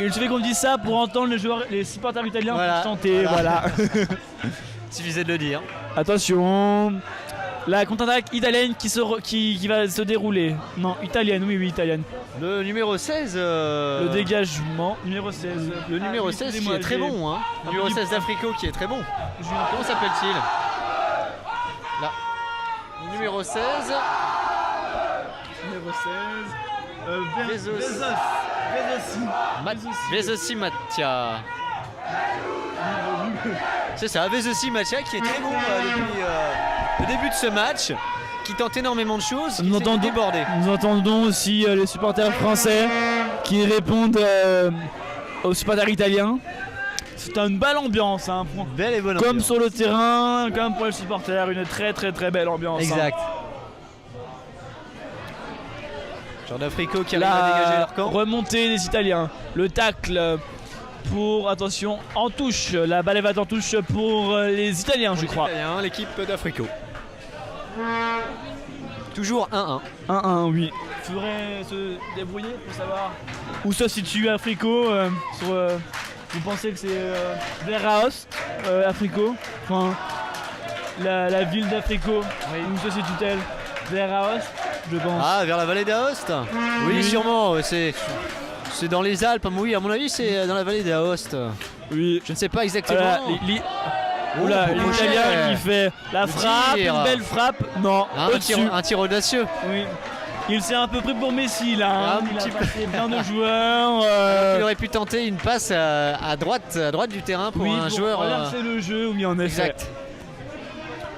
Il suffit qu'on dise ça pour entendre les supporters italiens Voilà, chanter. Voilà. Il suffisait de le dire. Attention. La contre-attaque italienne qui va se dérouler. Non, italienne, oui, italienne. Le numéro 16. Le dégagement, numéro 16. Le numéro 16 qui est très bon. Hein. Le numéro 16 d'Africo qui est très bon. Comment s'appelle-t-il? Là. Le numéro 16. Numéro 16. Vezossi Mattia. C'est ça, Vezossi Mattia qui est très bon depuis le début de ce match, qui tente énormément de choses, qui s'est débordé. Nous entendons aussi les supporters français qui répondent aux supporters italiens. C'est une belle ambiance, hein. Belle et bonne Comme ambiance. sur le terrain, comme pour les supporters, une très très très belle ambiance. Exact. Jean d'Africo qui arrive à dégager leur camp. Remontée des Italiens, le tacle pour, attention, en touche, la balle va en touche pour les Italiens, je crois. L'équipe d'Africo. Toujours 1-1. 1-1, oui. Il faudrait se débrouiller pour savoir où se situe Africo. Vous pensez que c'est vers Aoste, Africo, enfin, la ville d'Africo, où se situe-t-elle? Vers Aoste, je pense. Ah, vers la vallée d'Aoste. Oui, sûrement. C'est dans les Alpes. Oui, à mon avis, c'est dans la vallée d'Aoste. Oui. Je ne sais pas exactement. Oula, l'Italien qui fait la frappe, tir. une belle frappe. Non, au-dessus. Un tir audacieux. Oui. Il s'est un peu pris pour Messi là. Hein. Un petit Il a passé plein de joueurs. Il aurait pu tenter une passe à droite du terrain pour un joueur. Relancer le jeu, oui, en effet. Exact.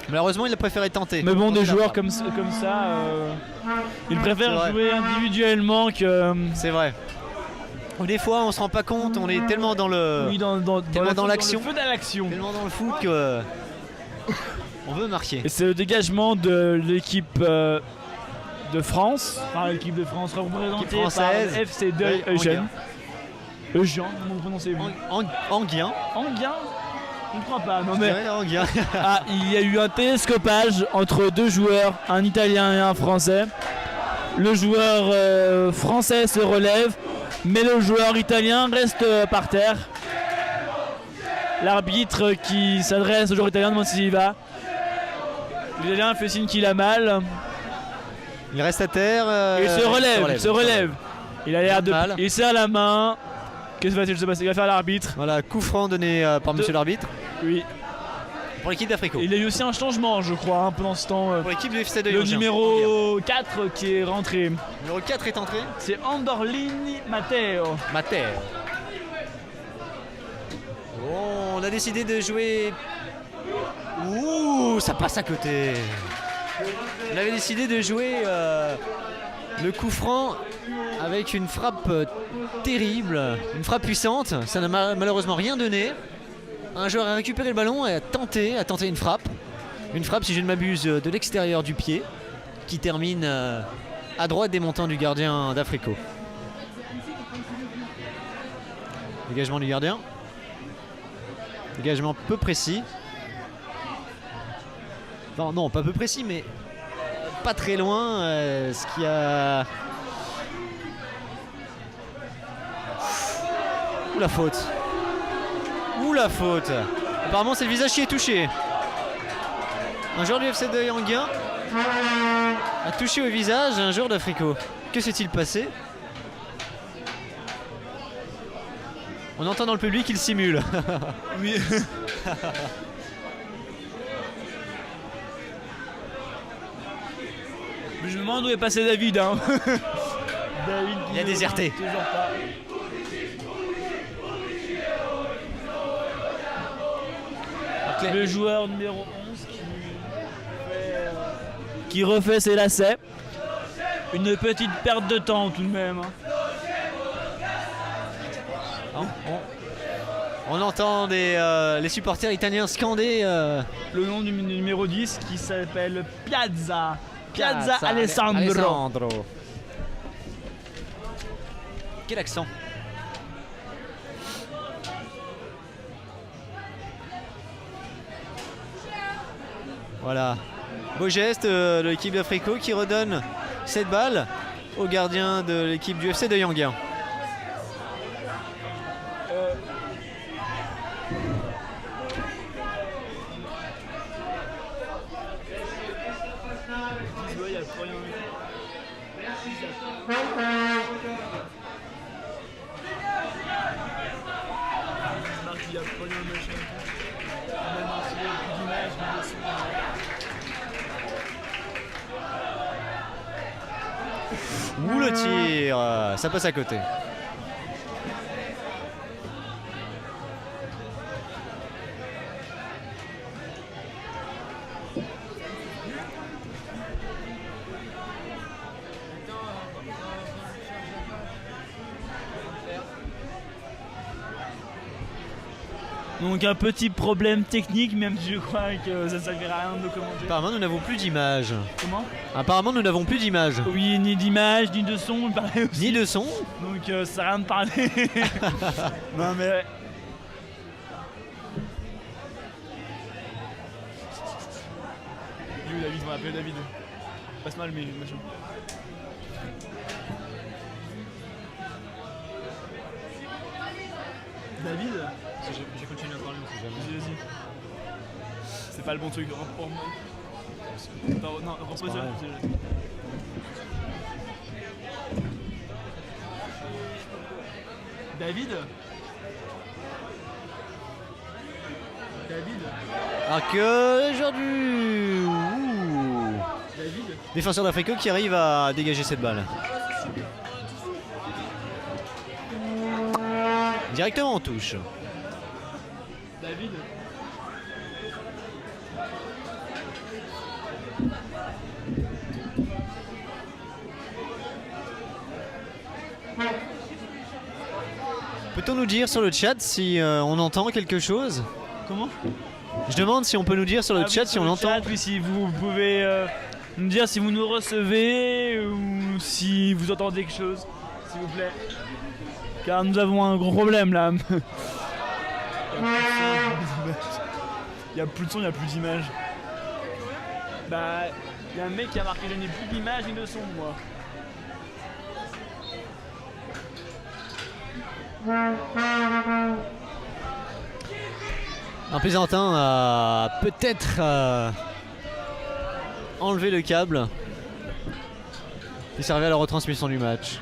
Malheureusement, il a préféré tenter. Mais bon, des joueurs comme ça, ils préfèrent jouer individuellement que. C'est vrai. Des fois, on se rend pas compte, on est tellement dans le. Oui, dans l'action. le feu de l'action. Tellement dans le foot que. On veut marquer. Et c'est le dégagement de l'équipe de France. Enfin, l'équipe de France représentée française. par FC de Eugène. Eugène, comment vous prononcez Anguien. Anguien. Je ne crois pas, non mais. Anguien. Ah, il y a eu un télescopage entre deux joueurs, un Italien et un Français. Le joueur français se relève, mais le joueur italien reste par terre. L'arbitre qui s'adresse au joueur italien demande s'il y va. L'Italien fait signe qu'il a mal. Il reste à terre. Il se relève. Il a l'air de. Il serre la main. Qu'est-ce qui va se passer? Il va faire l'arbitre. Voilà, coup franc donné par monsieur l'arbitre. Oui. Pour l'équipe d'Africo. Il y a eu aussi un changement, je crois, hein, pendant ce temps. Pour l'équipe du FC de Le Yongbyon. numéro 4 qui est rentré. Le numéro 4 est entré. C'est Andorlini Matteo. Matteo. Oh, on a décidé de jouer... Ouh, ça passe à côté. On avait décidé de jouer le coup franc avec une frappe terrible, une frappe puissante. Ça n'a malheureusement rien donné. Un joueur a récupéré le ballon et a tenté une frappe. Une frappe, si je ne m'abuse, de l'extérieur du pied, qui termine à droite des montants du gardien d'Africo. Dégagement du gardien. Dégagement peu précis. Enfin, non, pas peu précis, mais pas très loin. Ce qui a... Ouh la faute. Ouh la faute. Apparemment c'est le visage qui est touché. Un joueur du FC de Yanguin a touché au visage un joueur d'Africo. Que s'est-il passé? On entend dans le public qu'il simule. Oui. Je me demande où est passé David. Hein. David Il a déserté. Toujours pas. Le joueur numéro 11 qui refait ses lacets. Une petite perte de temps tout de même. On entend les supporters italiens scander le nom du numéro 10 qui s'appelle Piazza Alessandro. Alessandro. Quel accent. Voilà. Beau geste de l'équipe d'Africo qui redonne cette balle au gardien de l'équipe du FC de Yanguin. Ouh le tir, ça passe à côté. Donc un petit problème technique, même si je crois que ça ne servira à rien de le commenter. Apparemment nous n'avons plus d'image. Comment? Apparemment nous n'avons plus d'image. Oui, ni d'image, ni de son, il paraît aussi. Ni de son. Donc ça sert à rien de parler. Non mais... Il est où David? On va appeler David. Passe mal mais machin. David? J'ai continué à parler, on sait jamais. Vas-y. C'est pas le bon truc. Non, repose-le. David? David? Alors que aujourd'hui, David? défenseur d'Africo qui arrive à dégager cette balle. Directement en touche. David? Peut-on nous dire sur le chat si on entend quelque chose? Comment? Je demande si on peut nous dire sur le chat si on entend. Puis si vous pouvez nous dire si vous nous recevez ou si vous entendez quelque chose, s'il vous plaît. Car nous avons un gros problème là. Il n'y a plus de son, il n'y a plus d'image. Bah, il y a un mec qui a marqué je n'ai plus d'image ni de son, moi. Un plaisantin a peut-être enlevé le câble qui servait à la retransmission du match.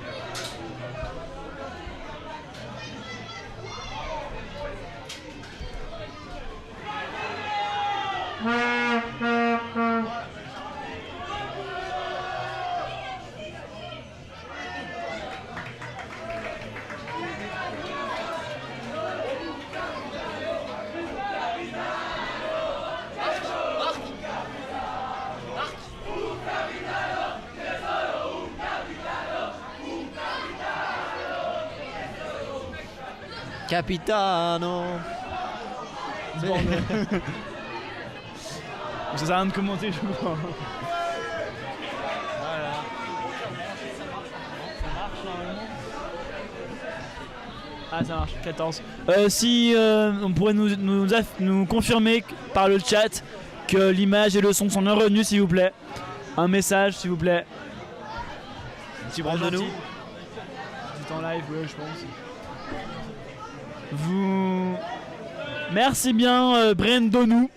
Capitano. Ça sert à rien de commenter, je crois. Voilà. Ça marche normalement. Ah, ça marche, 14. Si on pourrait nous confirmer par le chat que l'image et le son sont bien revenus, s'il vous plaît. Un message, s'il vous plaît. Un petit branle de nous. C'est en live, ouais, je pense. Vous. Merci bien, Brendonou.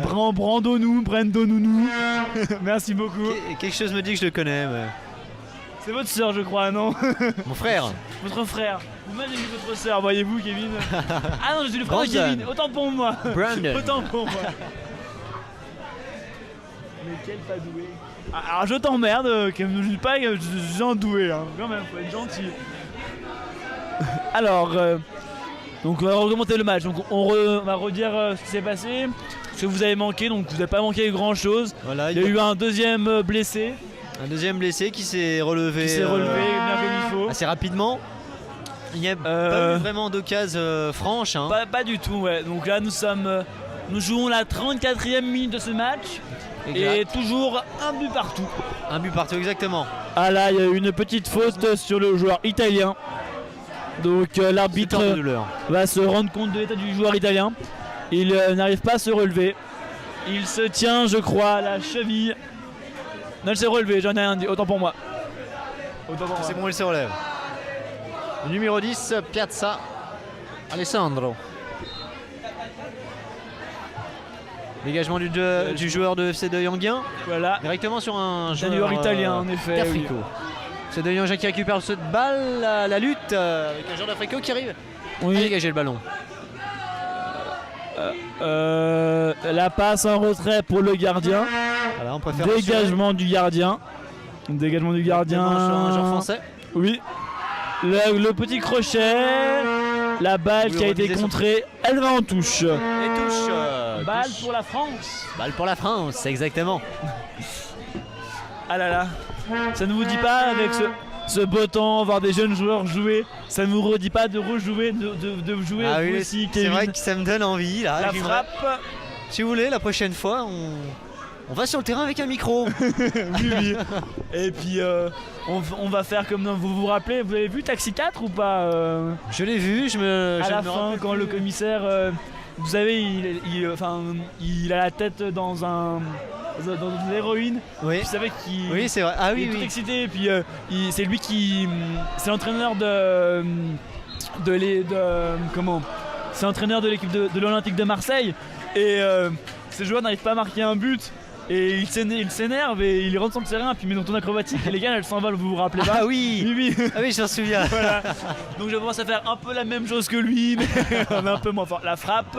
Brandonounou. Merci beaucoup. Quelque chose me dit que je le connais. Mais... C'est votre soeur, je crois, non? Mon frère. Votre frère. Vous m'avez dit votre soeur, voyez-vous, Kevin. Ah non, je suis le frère de Kevin. Autant pour moi. Brandon. Autant pour moi. Mais quel pas doué. Alors je t'emmerde, je dis pas que je suis doué, hein. Quand même, faut être gentil. Alors, donc on va recommencer le match. Donc on va redire ce qui s'est passé, ce que vous avez manqué. Donc vous n'avez pas manqué grand chose. Voilà, il y a eu un deuxième blessé. Un deuxième blessé qui s'est relevé. Bien comme il faut. Assez rapidement. Il n'y a pas eu vraiment d'occasion franche. Hein. Pas du tout, ouais. Donc là nous jouons la 34e minute de ce match. Exact. Et toujours un but partout. Un but partout, exactement. Ah là, il y a eu une petite faute sur le joueur italien. Donc l'arbitre va se rendre compte de l'état du joueur italien. Il n'arrive pas à se relever. Il se tient, je crois, à la cheville. Non, il s'est relevé, j'en ai rien dit, autant pour moi. C'est bon, il se relève. Le numéro 10, Piazza Alessandro. Dégagement du joueur de FC de Yanguin. Voilà. Directement sur un joueur italien, en effet. D'Africo. C'est de Yanguin qui récupère le saut de balle, la lutte avec un joueur d'Africo qui arrive à dégager le ballon. La passe en retrait pour le gardien. Voilà, on préfère Dégagement du gardien. Dégagement du gardien. Un joueur français. Oui. Le petit crochet. La balle qui a été contrée, elle va en touche. Et touche. Balle pour la France. Balle pour la France, exactement. Ah là là. Ça ne vous dit pas avec ce beau temps, voir des jeunes joueurs jouer, ça ne vous redit pas de rejouer, de jouer oui, aussi, c'est vrai que ça me donne envie là. La frappe. Si vous voulez, la prochaine fois, on va sur le terrain avec un micro. Oui. Et puis on va faire comme vous vous rappelez, vous avez vu Taxi 4 ou pas Je l'ai vu, à la fin quand le commissaire, vous savez, il a la tête dans l'héroïne. Oui. Vous savez qu'il oui, c'est vrai. Ah oui, il est tout oui. excité et puis c'est lui qui c'est l'entraîneur c'est l'entraîneur de l'équipe de l'Olympique de Marseille et ces joueurs n'arrivent pas à marquer un but. Et il s'énerve et il rentre sur le terrain puis met dans ton acrobatique et les gars elles s'envolent, vous vous rappelez pas? Ah oui. Ah oui, j'en souviens. Voilà. Donc je commence à faire un peu la même chose que lui mais on est un peu moins fort. La frappe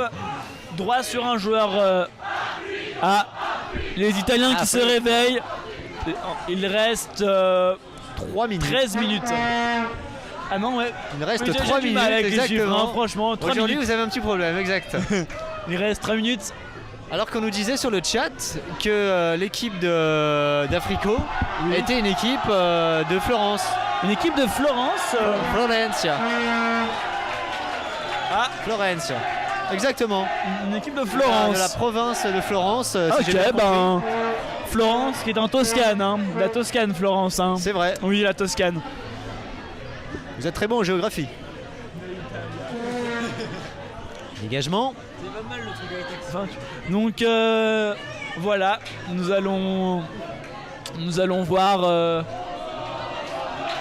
droit sur un joueur. Les Italiens qui se réveillent. Il reste 3 minutes. 13 minutes. Ah non ouais. Il reste 3 minutes exactement. Chiffres, hein, franchement, 3 Aujourd'hui minutes. vous avez un petit problème, exact. Il reste 3 minutes. Alors qu'on nous disait sur le chat que l'équipe d'Africo était une équipe de Florence. Une équipe de Florence. Florencia. Florencia. Exactement. Une équipe de Florence. De la province de Florence. Ok, Florence qui est en Toscane, hein. La Toscane, Florence. Hein. C'est vrai. Oui, la Toscane. Vous êtes très bon en géographie. Dégagement. C'est pas mal le truc avec les... Donc voilà, nous allons voir.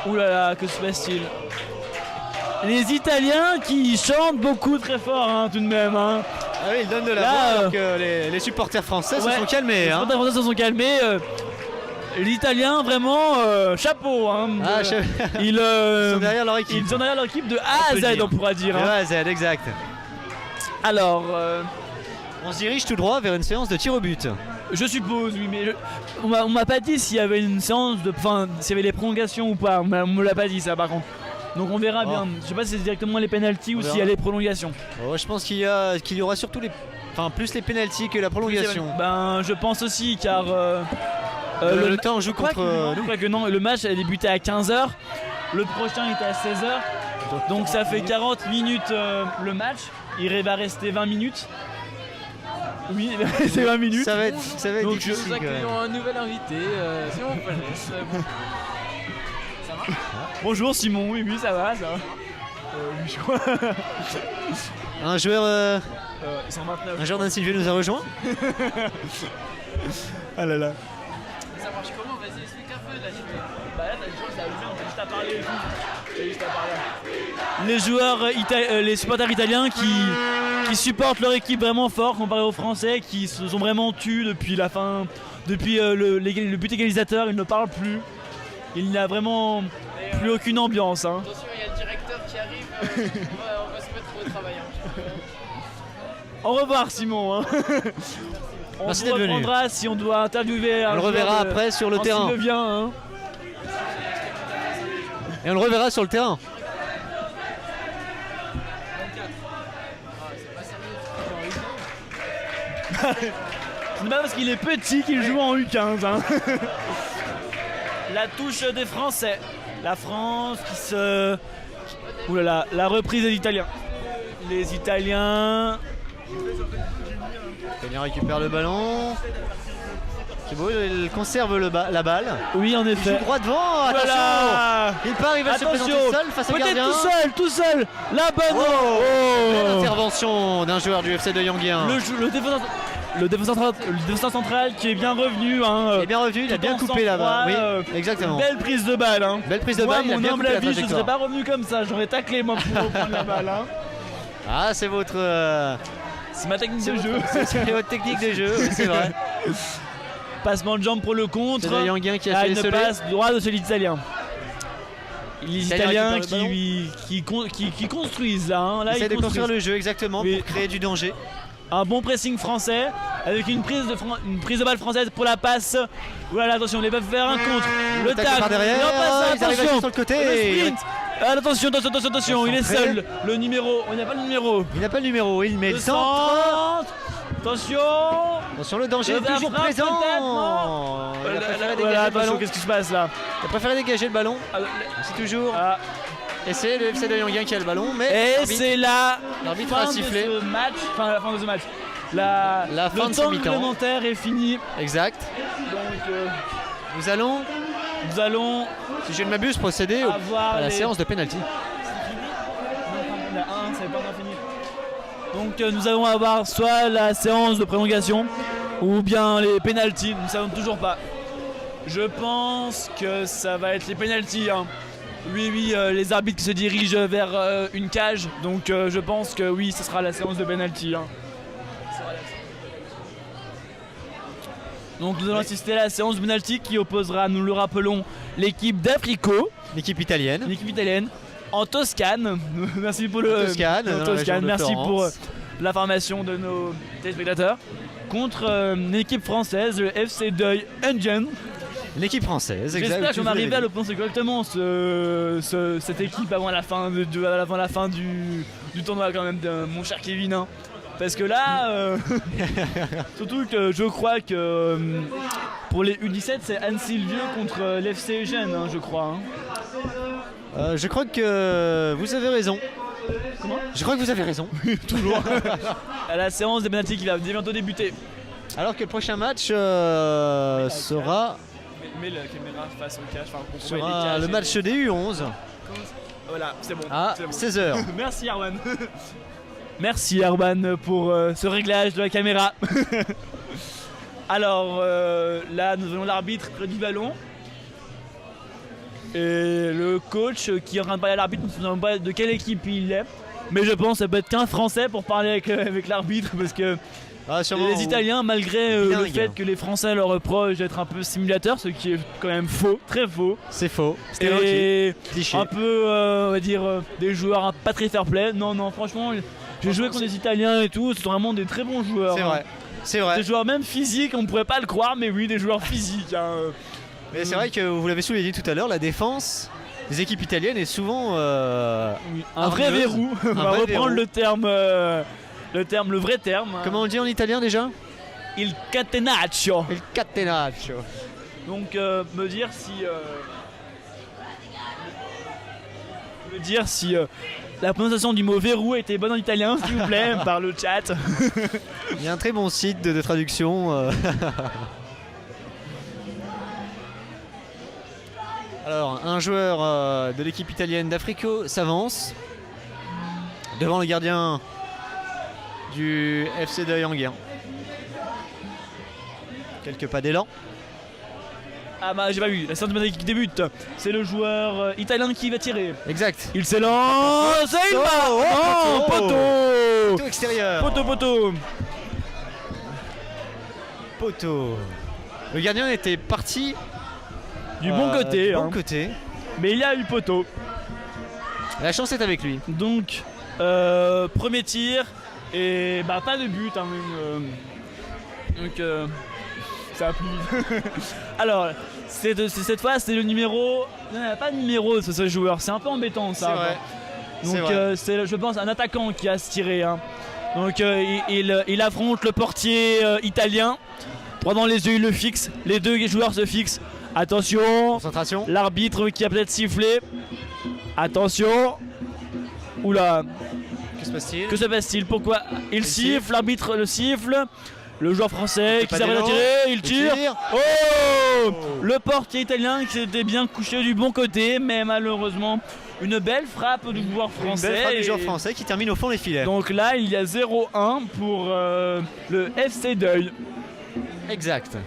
Ouh là là, que se passe-t-il? Les Italiens qui chantent beaucoup très fort, hein, tout de même. Hein. Ah oui, ils donnent de la voix alors que les supporters français se sont calmés. Les supporters français se sont calmés. L'Italien, vraiment, chapeau. Hein, ils sont derrière leur équipe. Ils sont derrière leur équipe de A à Z, on pourra dire. De A à Z, exact. Alors, on se dirige tout droit vers une séance de tir au but. Je suppose, oui, mais on m'a pas dit s'il y avait une séance s'il y avait les prolongations ou pas. On me l'a pas dit ça, par contre. Donc on verra bien. Je sais pas si c'est directement les pénaltys ou s'il y a les prolongations. Je pense qu'il y aura surtout plus les pénaltys que la prolongation. Je pense aussi car le temps joue contre nous. Je crois que non, le match a débuté à 15h. Le prochain était à 16h. Donc ça fait 40 minutes le match. Il va rester 20 minutes. Oui, il va rester 20 minutes. Ça va être Donc, difficile. Nous quand même. accueillons un nouvel invité, Simon Palès. Ça va? Bonjour Simon, oui, ça va, ça va. Oui, je crois. Un joueur, Ils sont 29. un joueur d'Anne-Sylvie nous a rejoint. Ah là là. Ça marche comment? Vas-y, explique un peu là. Bah là, t'as le joueur, ça allumé, on t'a juste à parler et tout. T'as juste à parler. Les joueurs, les supporters italiens qui supportent leur équipe vraiment fort comparé aux Français qui se sont vraiment tus depuis la fin, depuis le but égalisateur, ils ne parlent plus. Il n'y a vraiment plus aucune ambiance. Hein. Attention, il y a le directeur qui arrive. On va se mettre au travail. Hein. Au revoir Simon. Hein. On Merci vous d'être venu. reprendra si on doit interviewer un On le joueur reverra de- après sur le en terrain. s'il le vient, hein. Et on le reverra sur le terrain. C'est pas parce qu'il est petit qu'il joue en U15. Hein. La touche des Français. La France qui se... Ouh là là, la reprise des Italiens. Les Italiens... Italien récupère le ballon. C'est beau, il conserve la balle. Oui, en Il effet. joue droit devant, attention. Voilà. Il part, il va se Attention, présenter seul face au peut-être gardien. tout seul. La bonne. Belle intervention d'un joueur du FC de Yanguien. Le défenseur central qui est bien revenu. Hein, Il est bien revenu, il a tout bien en coupé là-bas. Oui, sang-froid, exactement. Belle prise de balle. Hein. Belle prise de Moi, balle, il a mon bien humble coupé la avis, je ne serais trajectoire. pas revenu comme ça. J'aurais taclé moi pour reprendre la balle. Hein. Ah, c'est votre, C'est ma technique de jeu. c'est votre technique de jeu, oui, c'est vrai. Passement de jambe pour le contre. C'est le Yanguien qui a Ah, fait une les passe droit de celui d'Italien. Les Italien Italiens récupère le qui construisent là. Hein. Là Essaye ils de construire construisent. le jeu exactement Oui. pour créer du danger. Un bon pressing français avec une prise de balle française pour la passe. Voilà, attention, on les peuvent faire un contre. Le tacle tag. par derrière, Et en passe, ils arrivent à attention. jouer sur le côté. Le sprint. Attention, il est Centré. seul. Le numéro, on n'a pas le numéro. Il n'a pas le numéro, il met Le le centre. Attention. Attention, le danger Le est toujours frappe, présent. peut-être, non Il a préféré Voilà, dégager le attention, ballon. qu'est-ce qui se passe là? Il a préféré dégager le ballon. C'est toujours. Ah. Et c'est le FC de Yanguien qui a le ballon, mais Et l'arbitre- c'est la l'arbitre fin a de sifflé. ce match. Enfin, la fin de ce match. La fin le de ce temps mi-temps. réglementaire est fini. Exact. Donc Nous allons, nous allons si je ne m'abuse, procéder avoir à la les- séance de pénalty. Il y en a un, ça n'est pas encore fini. Donc nous allons avoir soit la séance de prolongation ou bien les pénaltys, nous ne savons toujours pas. Je pense que ça va être les pénaltys. Hein. Oui, les arbitres qui se dirigent vers une cage, donc je pense que oui, ce sera la séance de pénalty. Hein. Donc nous allons assister à la séance de pénalty qui opposera, nous le rappelons, l'équipe d'Africo, L'équipe italienne. l'équipe italienne, en Toscane. Merci pour le En Toscane, dans la région Toscane. de Merci Florence. pour l'information de nos téléspectateurs. Contre l'équipe française, le FC Deuil Engine. L'équipe française, exact. J'espère que je vous vais m'arriver l'avez à dit. le prononcer correctement cette équipe avant la fin, avant la fin du tournoi quand même, de mon cher Kevin. Hein. Parce que là, surtout que je crois que pour les U17, c'est Anne-Sylvieux contre l'FC Eugène, hein, je crois. Hein. Je crois que vous avez raison. Comment ? Je crois que vous avez raison. Toujours. À la séance des pénaltys qui va bientôt débuter. Alors que le prochain match sera, Mets la caméra face au cache. Enfin, sera le match des U11 Voilà, c'est bon. à c'est bon. 16h. Merci Arwan. Merci Arwan pour ce réglage de la caméra. Alors là, nous avons l'arbitre près du ballon. Et le coach qui est en train de parler à l'arbitre, nous ne savons pas de quelle équipe il est. Mais je pense que ça peut être qu'un Français pour parler avec l'arbitre parce que Ah, sûrement, les Italiens, malgré le bilingue. fait que les Français leur reprochent d'être un peu simulateurs, ce qui est quand même faux, très faux. C'est faux. Stéréotype. Et Cliché. un peu, on va dire, des joueurs pas très fair play. Non, franchement, j'ai joué contre des Italiens et tout, c'est vraiment des très bons joueurs. C'est hein. vrai. C'est vrai. Des joueurs même physiques, on pourrait pas le croire, mais oui, des joueurs physiques. Hein. Mais c'est vrai que vous l'avez souligné tout à l'heure, la défense des équipes italiennes est souvent Un vrai hargneuse. verrou, on va vrai reprendre verrou. le vrai terme. hein. Comment on le dit en italien déjà? Il catenaccio. Il catenaccio. Donc me dire si me dire si la prononciation du mot verrou était bonne en italien, s'il vous plaît, par le chat. Il y a un très bon site de traduction. Alors, un joueur de l'équipe italienne d'Africo s'avance devant le gardien du FC de Yanguin. Quelques pas d'élan. Ah bah j'ai pas vu, la séance qui débute, c'est le joueur italien qui va tirer. Exact. Il s'élance et il va. Oh, poteau. Poteau extérieur. Poteau. Poteau. Le gardien était parti Du bon côté. du bon hein. côté. Mais il y a eu poteau. La chance est avec lui. Donc, premier tir. Et bah pas de but. Hein, donc, ça a plu. Alors, cette fois, c'est le numéro. Non, il n'y a pas de numéro sur ce joueur. C'est un peu embêtant ça. C'est vrai. Donc, C'est vrai. c'est, je pense, un attaquant qui a se tiré. Hein. Donc, il affronte le portier italien. Droit dans les yeux, il le fixe. Les deux joueurs se fixent. Attention. Concentration. L'arbitre qui a peut-être sifflé. Attention. Oula. Que se passe-t-il? Que se passe-t-il? Pourquoi il siffle? L'arbitre le siffle. Le joueur français qui s'arrête à d'élan. tirer, il tire. Oh, Oh. le portier italien qui s'était bien couché du bon côté, mais malheureusement, une belle frappe du joueur français. Une belle frappe du et- joueur français qui termine au fond des filets. Donc là, il y a 0-1 pour le FC Deuil. Exact.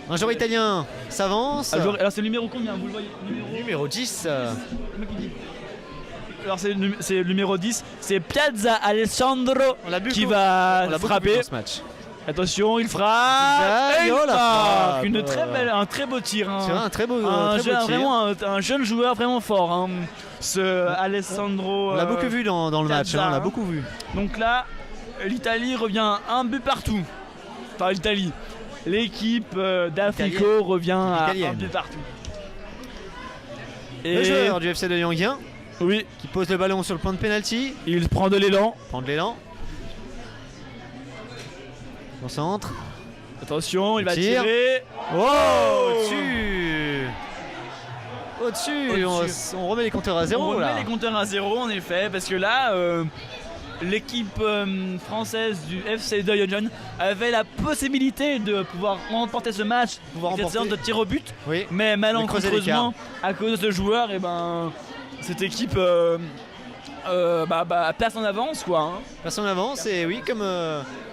Un joueur italien s'avance. Alors c'est le numéro combien? Vous le voyez? Numéro 10. Le mec, il dit. Alors c'est le numéro 10, c'est Piazza Alessandro On l'a bu qui on va l'a beaucoup vu frapper. dans ce match. Attention, il frappe. Piazza, Et il oh, la marque. frappe. Un très beau tir. Hein. C'est vrai, un très beau Un tir. vraiment un jeune joueur vraiment fort. Hein. Ce Alessandro. On l'a beaucoup vu dans le match. Piazza, On l'a hein. beaucoup vu. Donc là, l'Italie revient un but partout. Enfin, l'Italie. L'équipe d'Africo revient à un Italienne. but partout. Le joueur du FC de Yanguin Oui, qui pose le ballon sur le point de pénalty. il prend de l'élan. Prend de l'élan. Concentre. Attention, il va Tire. tirer. Oh, au-dessus. Au-dessus. Au-dessus. On remet les compteurs à zéro On remet là. les compteurs à zéro en effet, parce que là, l'équipe française du FC de Yanguin avait la possibilité de pouvoir remporter ce match, Pouvoir cette remporter. séance de tir au but, Oui. mais malencontreusement, à cause de ce joueur, et ben, cette équipe place en avance quoi. Hein. Passons en avance et oui, comme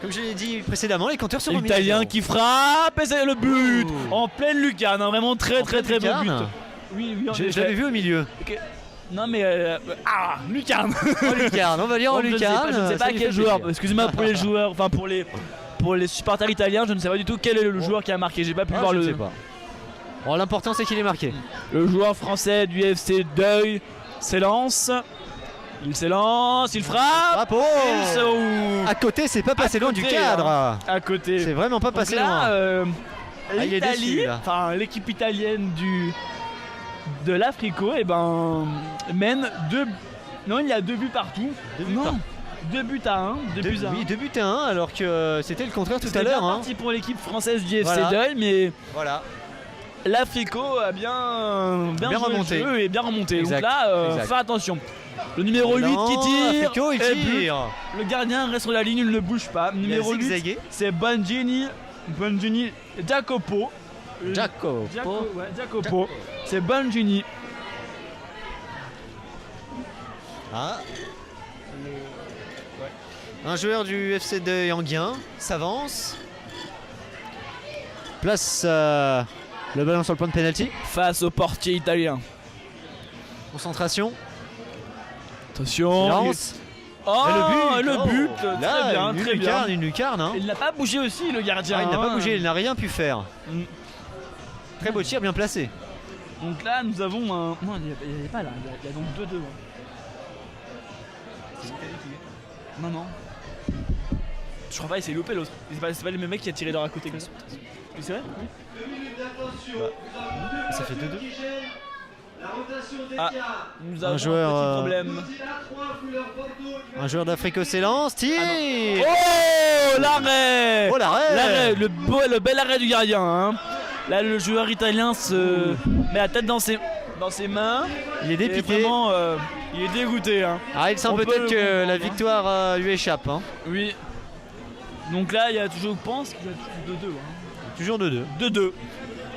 je l'ai dit précédemment, les compteurs sont remis à L'Italien zéro. qui frappe et c'est le but Oh. en pleine lucarne, hein, vraiment très En très pleine très beau but. lucarne. Oui, en Je effet. l'avais vu au milieu. Ok. Non mais lucarne. En lucarne, on va dire en Je ne sais lucarne. pas, je ne sais ça pas lui quel fait joueur. plaisir. Excusez-moi pour les joueurs, enfin pour les supporters italiens, je ne sais pas du tout quel est le joueur qui a marqué. J'ai pas pu Ah, voir je ne le. sais pas. Bon, l'important c'est qu'il est marqué. Le joueur français du FC Deuil s'élance. Il s'élance, il frappe. Bravo. Il se- À côté, c'est pas passé À loin du côté, cadre. À côté. C'est vraiment pas Donc passé là, loin. Ah, il est l'Italie, déçu, là. enfin l'équipe italienne de l'Africo, et ben mène deux. Non, il y a 2 buts partout. Deux buts non, par- 2 buts à 1. 2 buts à 1. Oui, 2 buts à 1 alors que c'était le contraire tout à C'était l'heure. bien Hein. parti pour l'équipe française du FC Voilà. Deuil, mais Voilà. l'Africo a bien Bien joué le remonté. jeu et bien remonté. Exact, Donc là, exact. faire attention. Le numéro 8 Non, qui tire. Africo, il et but. tire. Le gardien reste sur la ligne, il ne bouge pas. Il a Numéro 8, zigzagué. c'est Bonjini Jacopo. Jacopo. C'est Bonjini. Ah. Un joueur du FC de Yanguin s'avance. Place le ballon sur le point de pénalty. Face au portier italien. Concentration. Attention. Lance. Oh, Et le Oh, but. là, Très bien, une très lucarne, bien. une lucarne. Hein. Il n'a pas bougé aussi, le gardien. Ah, il n'a pas hein. bougé, il n'a rien pu faire. Mm. Très beau tir, bien placé. Donc là, nous avons un. Non, il n'y a pas là. Il y a donc 2-2. Non, non. Je crois pas, il s'est loupé l'autre. C'est pas le même mec qui a tiré dans à côté comme ça. C'est vrai? Ça fait 2-2. Ah, nous avons joueur, un petit problème. Un joueur d'Africo s'élance, tire. Oh, l'arrêt! Oh, l'arrêt. L'arrêt, le bel arrêt du gardien. Hein. Là, le joueur italien se met la tête dans ses. dans ses mains. Il est Et dépité. vraiment, il est dégoûté. Hein. Ah, il sent On peut peut-être le que comprendre, la hein. victoire lui échappe. Hein. Oui. Donc là, il y a toujours, je pense qu'il y a toujours 2-2. Toujours 2-2. 2-2.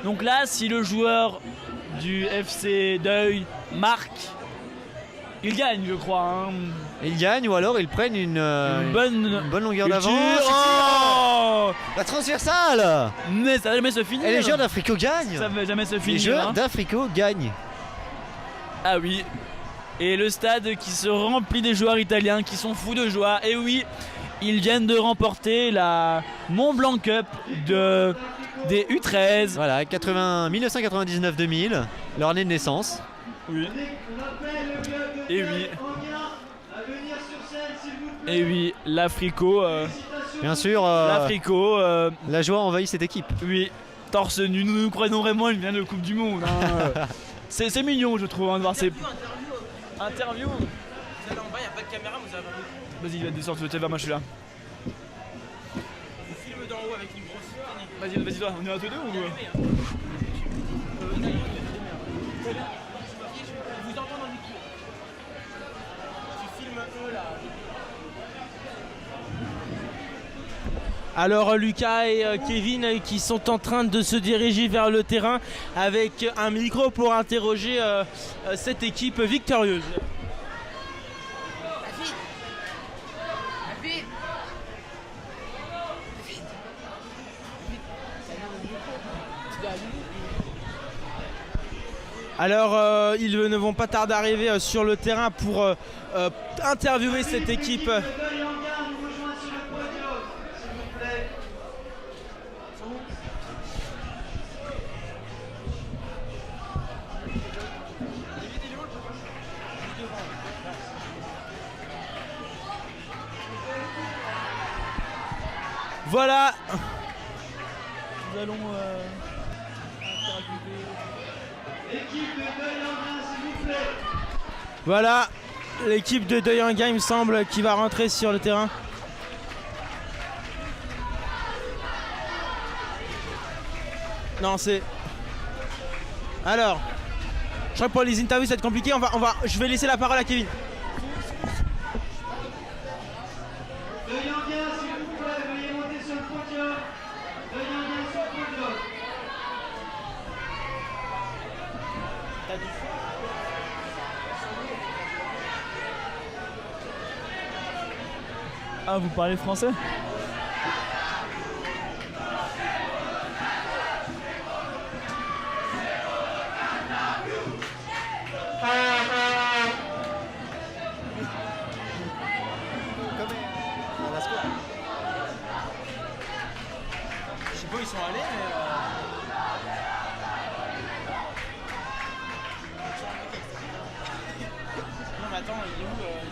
Donc là, si le joueur du FC Deuil marque, il gagne, je crois. Hein. Il gagne ou alors ils prennent une bonne longueur Culture. d'avance. Oh La transversale. Mais ça va jamais se finir. Et les joueurs d'Africo gagnent. Ça va jamais se Les finir. joueurs hein. d'Africo gagnent. Ah oui. Et le stade qui se remplit des joueurs italiens qui sont fous de joie. Et oui, ils viennent de remporter la Mont Blanc Cup des U13. Voilà, 1999-2000, leur année de naissance. Oui. Et oui. Et oui, l'Africo. Bien sûr, L'Africo. la joie envahit cette équipe. Oui. Torse nu, nous croyons vraiment une finale de Coupe du Monde. Hein. c'est mignon, je trouve, hein, de voir ces. Interview. Vous allez en bas, il n'y a pas de caméra, vous avez un Vas-y, va descendre, tu veux vers moi, je suis là. film d'en haut avec une grosse. Vas-y, toi, on est à tous deux ou. Vous entendez dans le micro. Tu filmes eux là. Alors Lucas et Kevin qui sont en train de se diriger vers le terrain avec un micro pour interroger cette équipe victorieuse. Alors ils ne vont pas tarder à arriver sur le terrain pour interviewer cette équipe. Voilà. Nous allons. Voilà l'équipe de Deuil-en-Gain, il me semble, qui va rentrer sur le terrain. Non, c'est. Alors, je crois que pour les interviews, ça va être compliqué. Je vais laisser la parole à Kevin. Deuil-en-Gain, s'il vous plaît, veuillez monter sur le podium. Deuil-en-Gain sur le podium. Ah, vous parlez français? Je sais pas où ils sont allés, mais. Non, mais attends, il est où